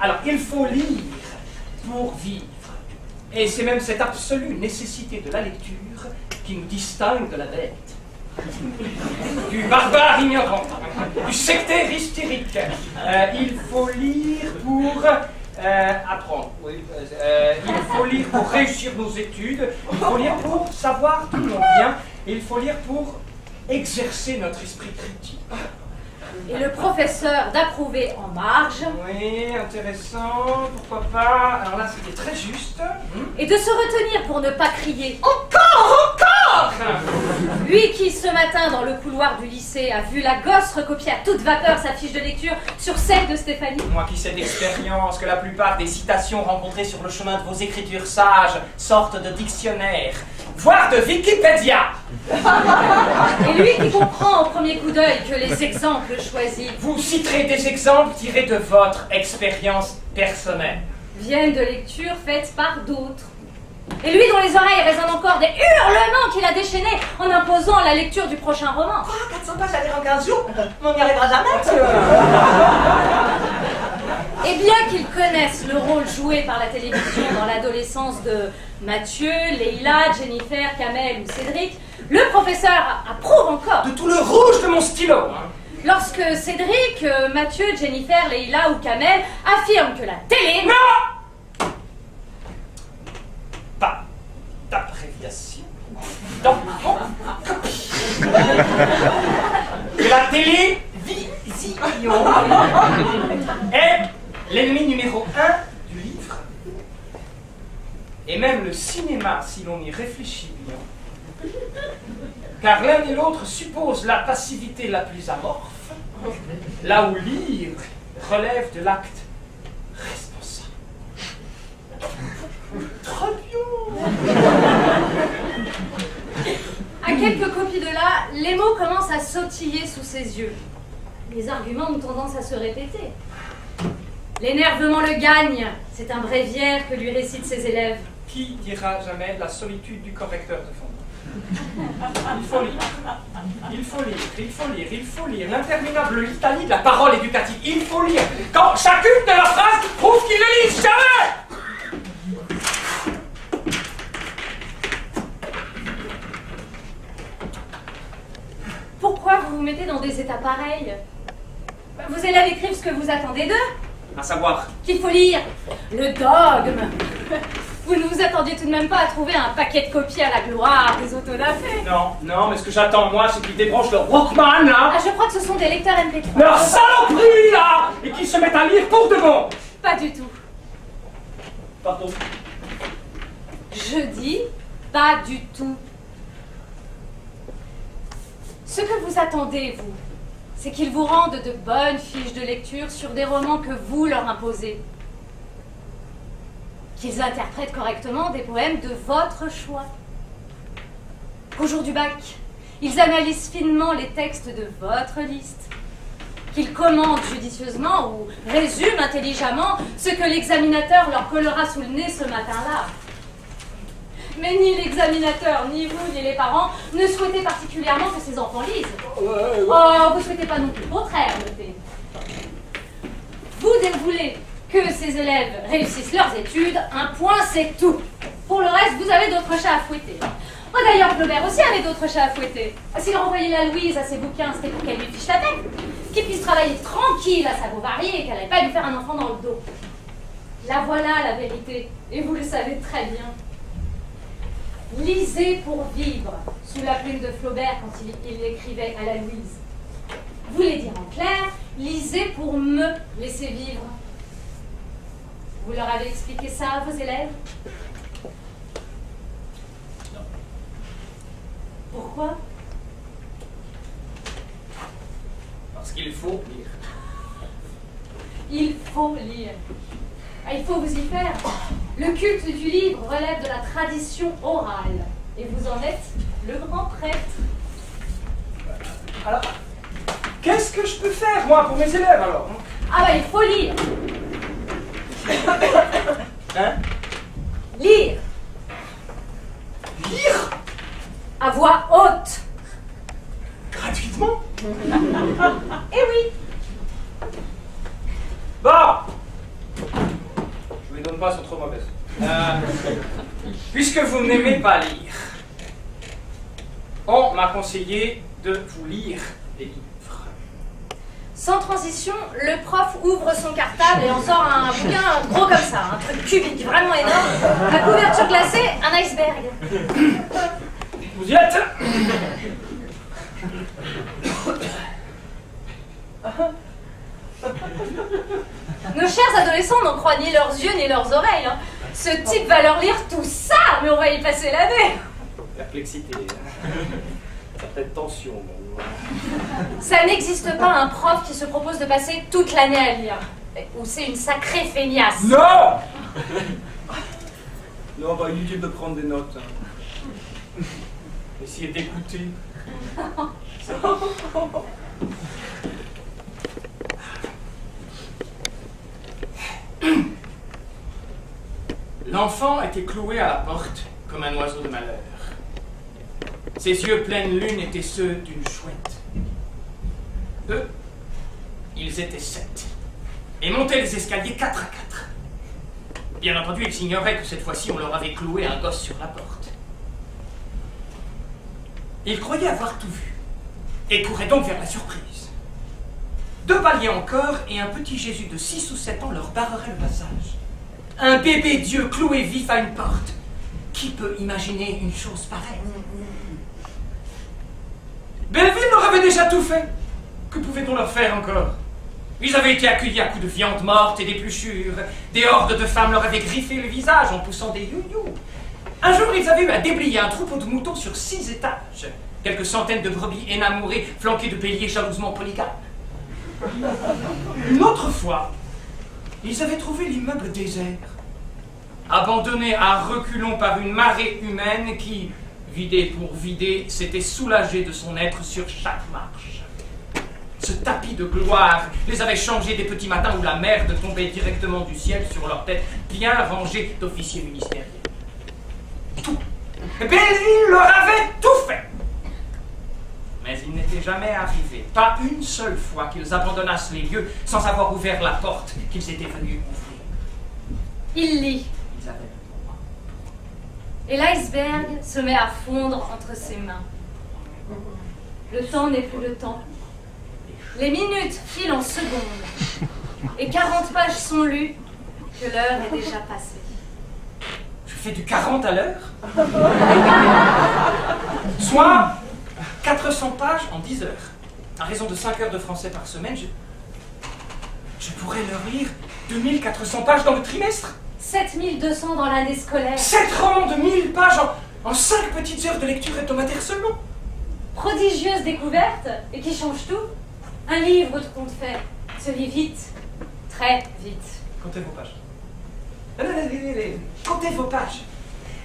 Alors, il faut lire pour vivre. Et c'est même cette absolue nécessité de la lecture qui nous distingue de la bête. Du barbare ignorant, du sectaire hystérique. Il faut lire pour apprendre. Oui, il faut lire pour réussir nos études. Il faut lire pour savoir d'où l'on vient. Et il faut lire pour exercer notre esprit critique. Et le professeur d'approuver en marge. Oui, intéressant, pourquoi pas. Alors là, c'était très juste. Et de se retenir pour ne pas crier. Encore Lui qui, ce matin, dans le couloir du lycée, a vu la gosse recopier à toute vapeur sa fiche de lecture sur celle de Stéphanie. Moi qui sais d'expérience que la plupart des citations rencontrées sur le chemin de vos écritures sages sortent de dictionnaires, voire de Wikipédia. Et lui qui comprend au premier coup d'œil que les exemples choisis Vous citerez des exemples tirés de votre expérience personnelle. viennent de lectures faites par d'autres. Et lui dont les oreilles résonnent encore des hurlements qu'il a déchaînés en imposant la lecture du prochain roman. Oh, 400 pages à lire en 15 jours, on n'y arrivera jamais. Et bien qu'ils connaissent le rôle joué par la télévision dans l'adolescence de Mathieu, Leïla, Jennifer, Kamel ou Cédric, le professeur approuve encore. De tout le rouge de mon stylo. Lorsque Cédric, Mathieu, Jennifer, Leïla ou Kamel affirment que la télé... Non! que la télévision est l'ennemi numéro 1 du livre. Et même le cinéma, si l'on y réfléchit bien. Car l'un et l'autre supposent la passivité la plus amorphe, là où lire relève de l'acte responsable. Très bien. À quelques copies de là, les mots commencent à sautiller sous ses yeux. Les arguments ont tendance à se répéter. L'énervement le gagne. C'est un bréviaire que lui récitent ses élèves. Qui dira jamais la solitude du correcteur de fond? Il faut lire. Il faut lire, il faut lire, il faut lire. L'interminable litanie de la parole éducative. Il faut lire. Quand chacune de leurs phrases prouve qu'ils ne lisent jamais. Pourquoi vous vous mettez dans des états pareils? Vos élèves écrivent ce que vous attendez d'eux. À savoir. Qu'il faut lire le dogme. Vous ne vous attendiez tout de même pas à trouver un paquet de copies à la gloire des autodafés. Non, non, mais ce que j'attends, moi, c'est qu'ils débranchent leur Walkman, là. Ah, je crois que ce sont des lecteurs MP3. Leur saloperie, là. Et qu'ils se mettent à lire pour de bon. Pas du tout. Pardon. Je dis pas du tout. Ce que vous attendez, vous, c'est qu'ils vous rendent de bonnes fiches de lecture sur des romans que vous leur imposez. Qu'ils interprètent correctement des poèmes de votre choix. Qu'au jour du bac, ils analysent finement les textes de votre liste. Qu'ils commentent judicieusement ou résument intelligemment ce que l'examinateur leur collera sous le nez ce matin-là. Mais ni l'examinateur, ni vous, ni les parents ne souhaitez particulièrement que ces enfants lisent. Oh, vous ne souhaitez pas non plus le contraire, notez. Vous voulez que ces élèves réussissent leurs études, un point c'est tout. Pour le reste, vous avez d'autres chats à fouetter. Oh, d'ailleurs, Flaubert aussi avait d'autres chats à fouetter. S'il renvoyait la Louise à ses bouquins, c'était pour qu'elle lui fiche la tête, qu'il puisse travailler tranquille à sa Bovary et qu'elle n'allait pas lui faire un enfant dans le dos. La voilà la vérité, et vous le savez très bien. Lisez pour vivre, sous la plume de Flaubert quand il écrivait à la Louise. Vous voulez dire en clair, lisez pour me laisser vivre. Vous leur avez expliqué ça à vos élèves? Non. Pourquoi? Parce qu'il faut lire. Il faut lire. Ah, il faut vous y faire. Le culte du livre relève de la tradition orale. Et vous en êtes le grand prêtre. Alors, qu'est-ce que je peux faire, moi, pour mes élèves, alors? Ah bah, il faut lire. Hein? Lire. Lire? À voix haute. Gratuitement? Eh oui. Bon! Je vous les donne pas, elles sont trop mauvaises. Puisque vous n'aimez pas lire, on m'a conseillé de vous lire des livres. Sans transition, le prof ouvre son cartable et en sort un bouquin gros comme ça, un truc cubique, vraiment énorme. La couverture glacée, un iceberg. Vous y êtes? Nos chers adolescents n'en croient ni leurs yeux ni leurs oreilles. Hein. Ce type va leur lire tout ça, mais on va y passer l'année. Perplexité. Certaine tension. Ça n'existe pas un prof qui se propose de passer toute l'année à lire. Ou c'est une sacrée feignasse. Non! Non, bah inutile de prendre des notes. Hein. Essayez d'écouter. L'enfant était cloué à la porte comme un oiseau de malheur. Ses yeux pleine lune étaient ceux d'une chouette. Eux, ils étaient 7 et montaient les escaliers 4 à 4. Bien entendu, ils ignoraient que cette fois-ci, on leur avait cloué un gosse sur la porte. Ils croyaient avoir tout vu et couraient donc vers la surprise. 2 paliers encore et un petit Jésus de 6 ou 7 ans leur barrerait le passage. Un bébé Dieu cloué vif à une porte. Qui peut imaginer une chose pareille? Belleville leur avait déjà tout fait. Que pouvait-on leur faire encore? Ils avaient été accueillis à coups de viande morte et d'épluchures. Des hordes de femmes leur avaient griffé le visage en poussant des you-you. Un jour, ils avaient eu à déblayer un troupeau de moutons sur 6 étages. Quelques centaines de brebis énamourées, flanquées de béliers jalousement polygames. Une autre fois, ils avaient trouvé l'immeuble désert, abandonné à reculons par une marée humaine qui, vidée pour vider, s'était soulagée de son être sur chaque marche. Ce tapis de gloire les avait changés des petits matins où la merde tombait directement du ciel sur leur tête, bien rangée d'officiers ministériels. Tout. Belleville leur avait tout fait. Mais il n'était jamais arrivé, pas une seule fois, qu'ils abandonnassent les lieux sans avoir ouvert la porte qu'ils étaient venus ouvrir. Il lit. Ils avaient Et l'iceberg se met à fondre entre ses mains. Le temps n'est plus le temps. Les minutes filent en secondes. Et 40 pages sont lues que l'heure est déjà passée. Je fais du 40 à l'heure, soit 400 pages en 10 heures. À raison de 5 heures de français par semaine, je pourrais leur lire 2400 pages dans le trimestre. 7200 dans l'année scolaire. 7 romans de 1000 pages en 5 petites heures de lecture hebdomadaire seulement. Prodigieuse découverte et qui change tout. Un livre de contes faits se lit vite, très vite. Comptez vos pages. Comptez vos pages.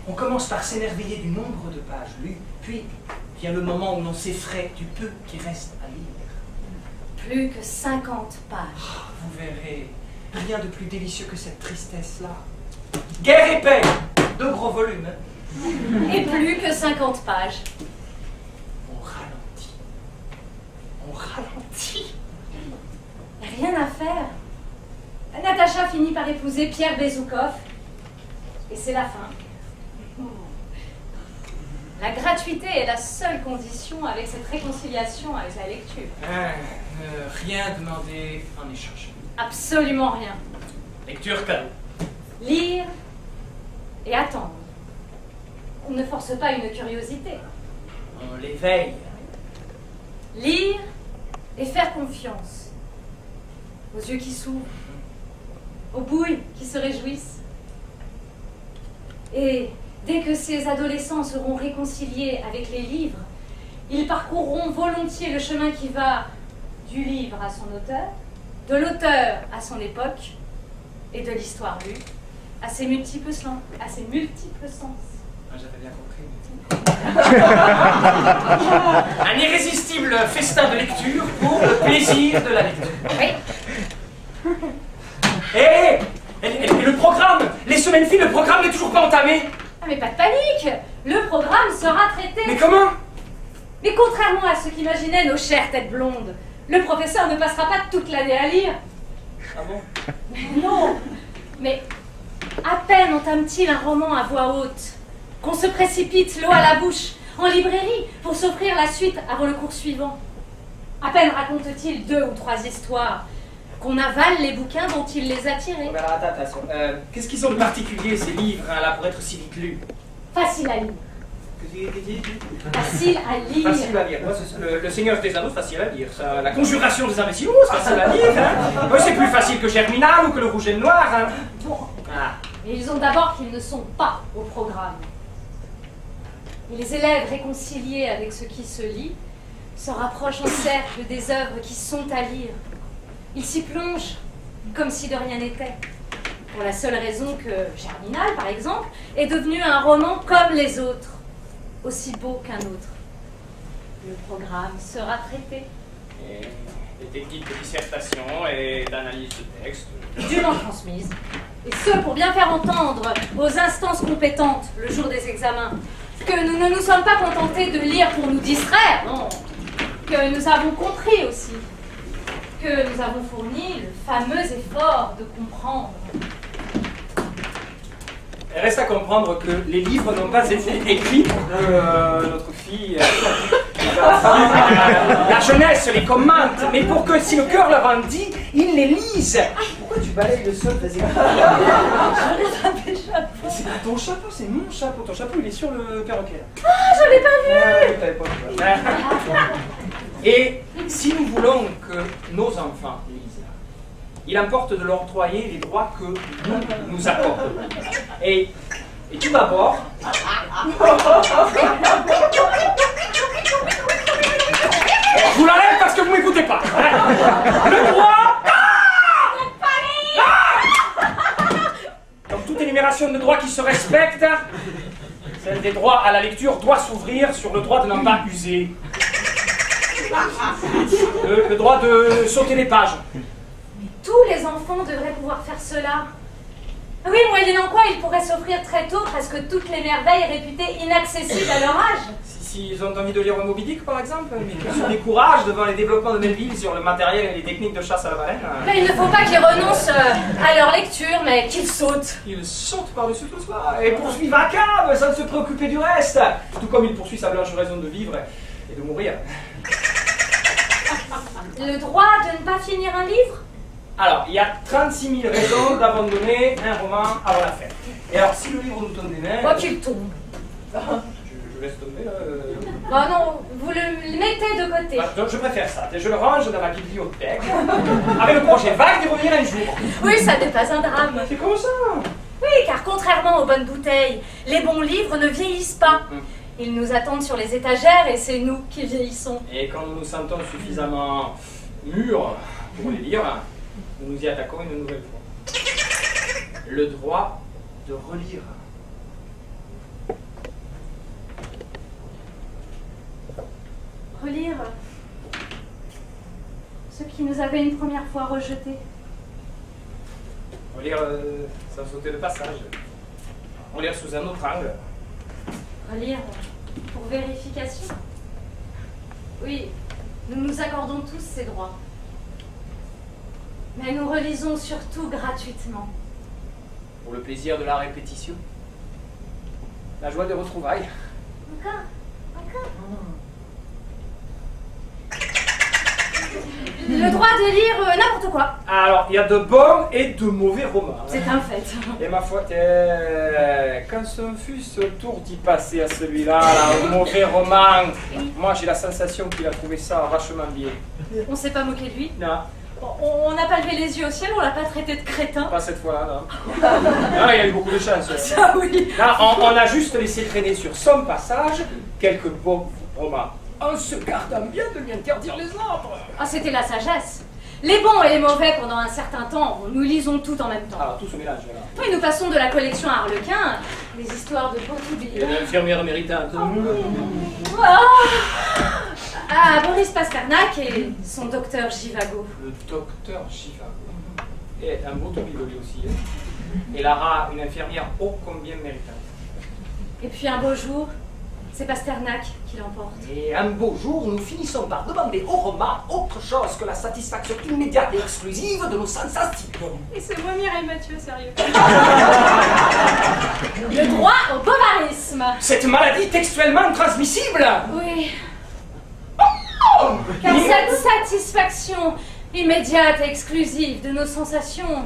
On commence par s'émerveiller du nombre de pages lues, puis vient le moment où l'on s'effraie du peu qui reste à lire. Plus que 50 pages. Vous verrez, rien de plus délicieux que cette tristesse-là. Guerre et paix, 2 gros volumes. Et plus que 50 pages. On ralentit. On ralentit. Rien à faire. Natacha finit par épouser Pierre Bezoukov. Et c'est la fin. La gratuité est la seule condition avec cette réconciliation avec la lecture. Rien demander en échange. Absolument rien. Lecture cadeau. Lire et attendre. On ne force pas une curiosité. On l'éveille. Lire et faire confiance. Aux yeux qui s'ouvrent. Aux bouilles qui se réjouissent. Et dès que ces adolescents seront réconciliés avec les livres, ils parcourront volontiers le chemin qui va du livre à son auteur, de l'auteur à son époque, et de l'histoire lue à ses multiples sens. J'avais bien compris. Un irrésistible festin de lecture pour le plaisir de la lecture. Oui. Et le programme, les semaines filent, le programme n'est toujours pas entamé. Ah mais pas de panique, le programme sera traité. Mais comment? Mais contrairement à ce qu'imaginaient nos chères têtes blondes, le professeur ne passera pas toute l'année à lire. Ah bon? Non, mais à peine entame-t-il un roman à voix haute, qu'on se précipite l'eau à la bouche, en librairie, pour s'offrir la suite avant le cours suivant. À peine raconte-t-il 2 ou 3 histoires, qu'on avale les bouquins dont il les a tirés. Alors, attention. Qu'est-ce qu'ils ont de particulier, ces livres, hein, là, pour être si vite lus? Facile à lire. Facile à lire. Facile à lire. Moi, le Seigneur des Anneaux, facile à lire. Ça, la Conjuration des imbéciles, c'est facile à lire. Hein. Ouais, c'est plus facile que Germinal ou que le Rouge et le Noir. Hein. Bon, Ah. mais ils ont d'abord qu'ils ne sont pas au programme. Et les élèves réconciliés avec ce qui se lit se rapprochent en cercle des œuvres qui sont à lire. Ils s'y plongent comme si de rien n'était. Pour la seule raison que Germinal, par exemple, est devenu un roman comme les autres, aussi beau qu'un autre. Le programme sera traité. Et les techniques de dissertation et d'analyse de texte. Dûment transmises. Et ce, pour bien faire entendre aux instances compétentes le jour des examens que nous ne nous sommes pas contentés de lire pour nous distraire, non. Que nous avons compris aussi. Que nous avons fourni le fameux effort de comprendre. Il reste à comprendre que les livres n'ont pas été écrits. Notre fille La jeunesse les commente, mais pour que si le cœur leur en dit, ils les lisent. Pourquoi tu balayes le sol? Vas-y. C'est pas ton chapeau, c'est mon chapeau. Ton chapeau, il est sur le perroquet. Ah, j'avais pas vu. Et si nous voulons que nos enfants lisent, il importe de leur octroyer les droits que nous accordons. Et tout d'abord, je vous l'enlève parce que vous m'écoutez pas. Le droit. Comme toute énumération de droits qui se respectent, celle des droits à la lecture doit s'ouvrir sur le droit de n'en pas user. Le droit de sauter les pages. Tous les enfants devraient pouvoir faire cela. Oui, moyennant quoi ils pourraient s'offrir très tôt presque toutes les merveilles réputées inaccessibles à leur âge. S'ils ont envie de lire un Moby Dick, par exemple, mais qu'ils se découragent devant les développements de Melville sur le matériel et les techniques de chasse à la baleine. Mais il ne faut pas qu'ils renoncent à leur lecture, mais qu'ils sautent. Ils sautent par-dessus tout cela et poursuivent un câble sans se préoccuper du reste. Tout comme il poursuit sa blanche raison de vivre et de mourir. Le droit de ne pas finir un livre? Alors, il y a 36 000 raisons d'abandonner un roman avant la fin. Et alors, si le livre nous tombe des mains... Quoi qu'il tombe. Je laisse tomber, là... Bah non, vous le mettez de côté. Bah, donc, je préfère ça. Je le range dans ma bibliothèque, avec le projet vague d'y revenir un jour. Oui, ça n'est pas un drame. C'est comme ça. Oui, car contrairement aux bonnes bouteilles, les bons livres ne vieillissent pas. Ils nous attendent sur les étagères et c'est nous qui vieillissons. Et quand nous nous sentons suffisamment mûrs pour les lire, nous nous y attaquons une nouvelle fois. Le droit de relire. Relire ce qui nous avait une première fois rejetés. Relire sans sauter le passage. Relire sous un autre angle. Relire pour vérification. Oui, nous nous accordons tous ces droits. Mais nous relisons surtout gratuitement. Pour le plaisir de la répétition. La joie des retrouvailles. Encore. Le droit de lire n'importe quoi. Alors, il y a de bons et de mauvais romans. C'est un fait. Et ma foi, quand ce fut ce tour d'y passer à celui-là, là, au mauvais roman, moi j'ai la sensation qu'il a trouvé ça vachement bien. On s'est pas moqué de lui. Non. On n'a pas levé les yeux au ciel, on l'a pas traité de crétin. Pas cette fois-là, non. Non, il y a eu beaucoup de chance. Ah oui. Là, on a juste laissé traîner sur son passage quelques bons romans. En se gardant bien de lui interdire les autres. Ah, c'était la sagesse. Les bons et les mauvais pendant un certain temps, nous lisons tout en même temps. Alors, tout se mélange, là. Oui, nous passons de la collection à Harlequin, des histoires de Pontivy. Et l'infirmière méritante. Ah, Boris Pasternak et son docteur Givago. Le docteur Givago. Et un beau tourbido lui aussi. Hein. Et Lara, une infirmière ô combien méritante. Et puis un beau jour, c'est Pasternak qui l'emporte. Et un beau jour, nous finissons par demander au roman autre chose que la satisfaction immédiate et exclusive de nos sensations. Et c'est moi Mireille Mathieu, sérieux. Le droit au bovarisme. Cette maladie textuellement transmissible. Oui. Car cette satisfaction immédiate et exclusive de nos sensations,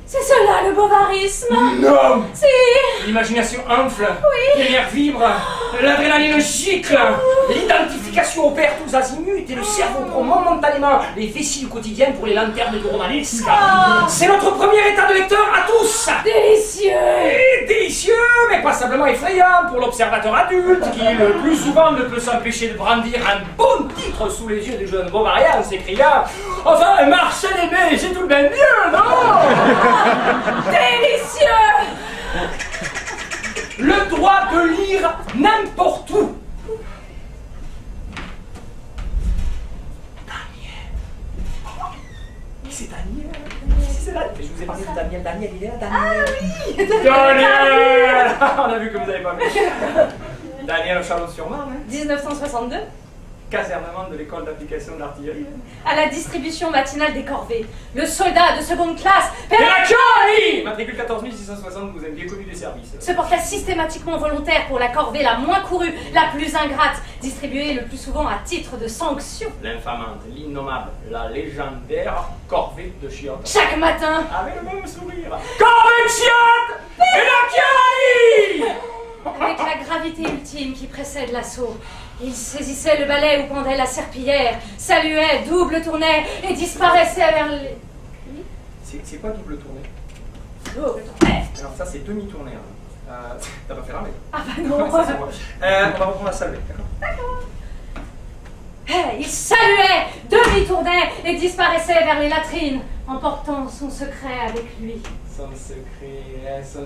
c'est cela le bovarisme. Non. Si. L'imagination enfle, Oui. les nerfs vibrent, l'adrénaline gicle, l'identification opère tous azimuts et le cerveau prend momentanément les vessies du quotidien pour les lanternes du romanesque. C'est notre premier état de lecteur à tous. Délicieux. Et délicieux, mais passablement effrayant pour l'observateur adulte qui, le plus souvent, ne peut s'empêcher de brandir un bon titre sous les yeux du jeune Bovary en s'écriant « Enfin, Marcel Aimé, c'est tout de même mieux, non ?» Délicieux. Le droit de lire n'importe où. Daniel. C'est Daniel. C'est Daniel. Je vous ai parlé de Daniel. Daniel, il est là, Daniel. Ah oui. Daniel. On a vu que vous n'avez pas vu. Daniel Charlotte-sur-Marne. Hein. 1962. casernement de l'école d'application d'artillerie. À la distribution matinale des corvées, le soldat de seconde classe, Pennacchioni, matricule 14660, vous avez bien connu des services. se portait systématiquement volontaire pour la corvée la moins courue, la plus ingrate, distribuée le plus souvent à titre de sanction. L'infamante, l'innommable, la légendaire corvée de chiottes. Chaque matin, Avec le même sourire. Corvée de chiottes, Pennacchioni! avec la gravité ultime qui précède l'assaut, il saisissait le balai où pendait la serpillière, saluait, double tournait et disparaissait vers les... C'est quoi double tournée? Double tournait. Alors ça c'est demi-tournée. T'as pas fait l'armée? Ah bah non. Ouais, ça, c'est moi. On va reprendre la salle, d'accord? Il saluait, demi-tournait et disparaissait vers les latrines, emportant son secret avec lui. Son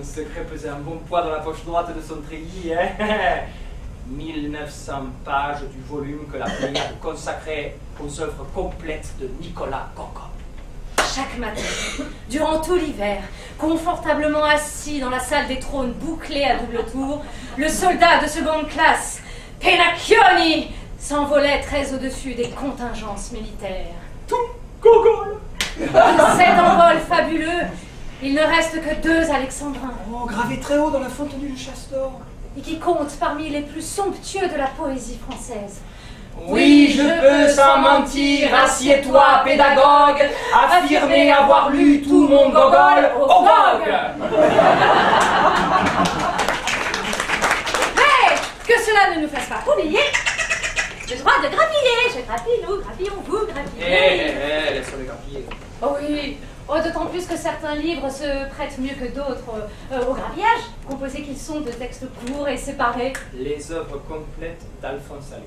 secret pesait un bon poids dans la poche droite de son treillis, hein? 1900 pages du volume que la Pléiade consacrait aux œuvres complètes de Nicolas Gogol. Chaque matin, durant tout l'hiver, confortablement assis dans la salle des trônes bouclée à double tour, le soldat de seconde classe, Pennacchioni, s'envolait très au-dessus des contingences militaires. Tout Gogol! De cet envol fabuleux, il ne reste que 2 alexandrins. Oh, gravé très haut dans la fonte du Chasse-d'Or. Et qui comptent parmi les plus somptueux de la poésie française. Oui, je peux sans mentir, assieds-toi, pédagogue, affirmer avoir lu tout mon Gogol au Gog. Mais que cela ne nous fasse pas oublier le droit de grappiller. Je grappille, nous grappillons, vous grappillez. Laisse-les grappiller. Oh oui, oh, d'autant plus que certains livres se prêtent mieux que d'autres au grappillage, composés qu'ils sont de textes courts et séparés. Les œuvres complètes d'Alphonse Allais.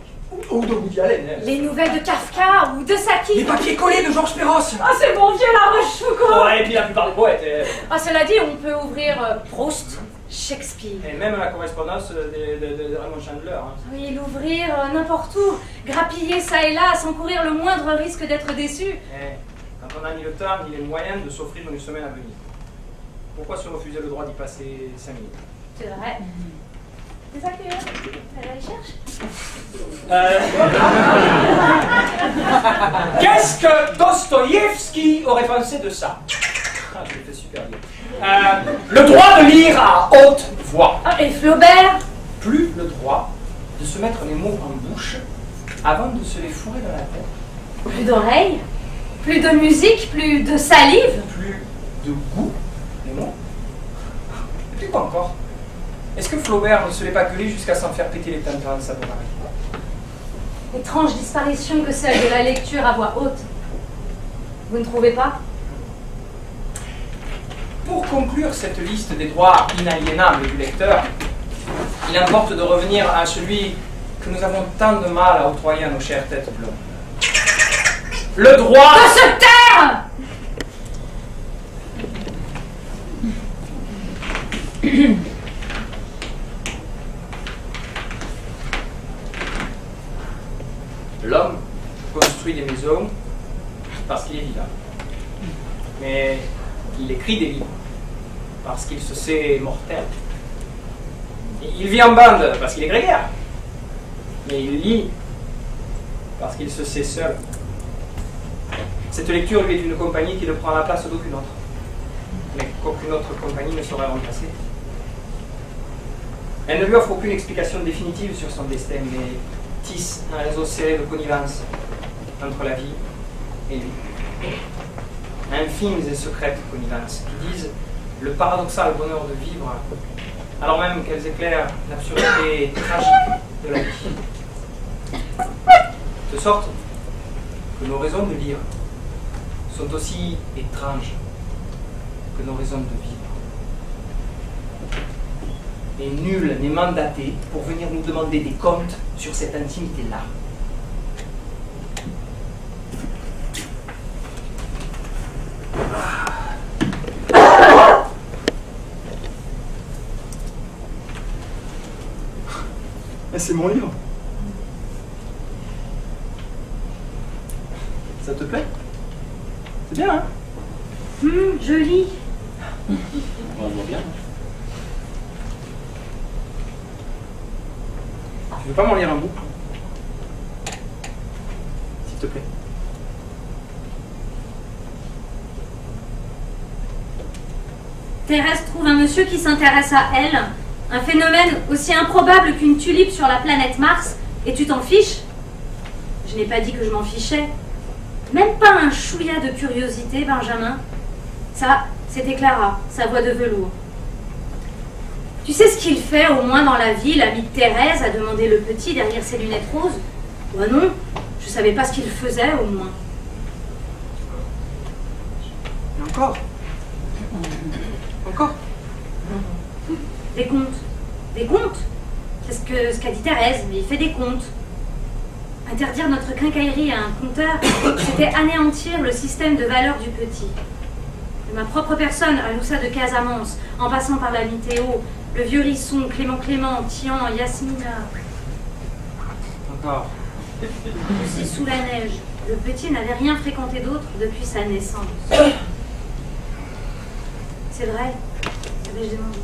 Ou de Woody Allen. Les nouvelles de Kafka ou de Saki. Les papiers collés de Georges Perros. Ah, c'est mon vieux La Rochefoucauld. Ouais, et puis la plupart des poètes. Ah, cela dit, on peut ouvrir Proust, Shakespeare. Et même la correspondance de Raymond Chandler. Hein. Oui, l'ouvrir n'importe où, grappiller ça et là sans courir le moindre risque d'être déçu. Quand on n'a ni le temps ni les moyens de s'offrir une semaine à venir. Pourquoi se refuser le droit d'y passer 5 minutes? C'est vrai. C'est ça que elle cherche. Qu'est-ce que Dostoïevski aurait pensé de ça? Ah, je l'ai fait super bien. Le droit de lire à haute voix. Ah, et Flaubert? Plus le droit de se mettre les mots en bouche avant de se les fourrer dans la tête. Plus d'oreilles, plus de musique, plus de salive. Plus de goût, les mots. Et puis quoi encore? Est-ce que Flaubert ne se l'est pas gueulé jusqu'à s'en faire péter les tympans de sa bonne oreille? Étrange disparition que celle de la lecture à voix haute. Vous ne trouvez pas? Pour conclure cette liste des droits inaliénables du lecteur, il importe de revenir à celui que nous avons tant de mal à octroyer à nos chères têtes blondes. Le droit De se taire! L'homme construit des maisons parce qu'il est vivant. Mais il écrit des livres parce qu'il se sait mortel. Il vit en bande parce qu'il est grégaire. Mais il lit parce qu'il se sait seul. Cette lecture lui est une compagnie qui ne prend la place d'aucune autre. Mais qu'aucune autre compagnie ne saurait remplacer. Elle ne lui offre aucune explication définitive sur son destin, mais tisse un réseau serré de connivence entre la vie et lui. Infimes et secrètes connivences qui disent le paradoxal bonheur de vivre, alors même qu'elles éclairent l'absurdité tragique de la vie. De sorte que nos raisons de lire sont aussi étranges que nos raisons de vivre. Et nul n'est mandaté pour venir nous demander des comptes sur cette intimité-là. C'est mon livre. Ça te plaît? C'est bien, hein? Joli. On voit bien. Tu veux pas m'en lire un bout? te plaît. Thérèse trouve un monsieur qui s'intéresse à elle, un phénomène aussi improbable qu'une tulipe sur la planète Mars, et tu t'en fiches? Je n'ai pas dit que je m'en fichais. Même pas un chouïa de curiosité, Benjamin. Ça, c'était Clara, sa voix de velours. Tu sais ce qu'il fait au moins dans la vie, l'ami de Thérèse, a demandé le petit derrière ses lunettes roses. Moi non, je savais pas ce qu'il faisait au moins. Et encore? Encore? Des comptes. Des comptes? C'est ce qu'a dit Thérèse, mais il fait des comptes. Interdire notre quincaillerie à un compteur, c'était anéantir le système de valeur du petit. De ma propre personne, à Loussa de Casamance, en passant par la Théo, le vieux Risson, Clément, Tian, Yasmina. Encore. Aussi sous la neige, le petit n'avait rien fréquenté d'autre depuis sa naissance. C'est vrai, avais-je demandé.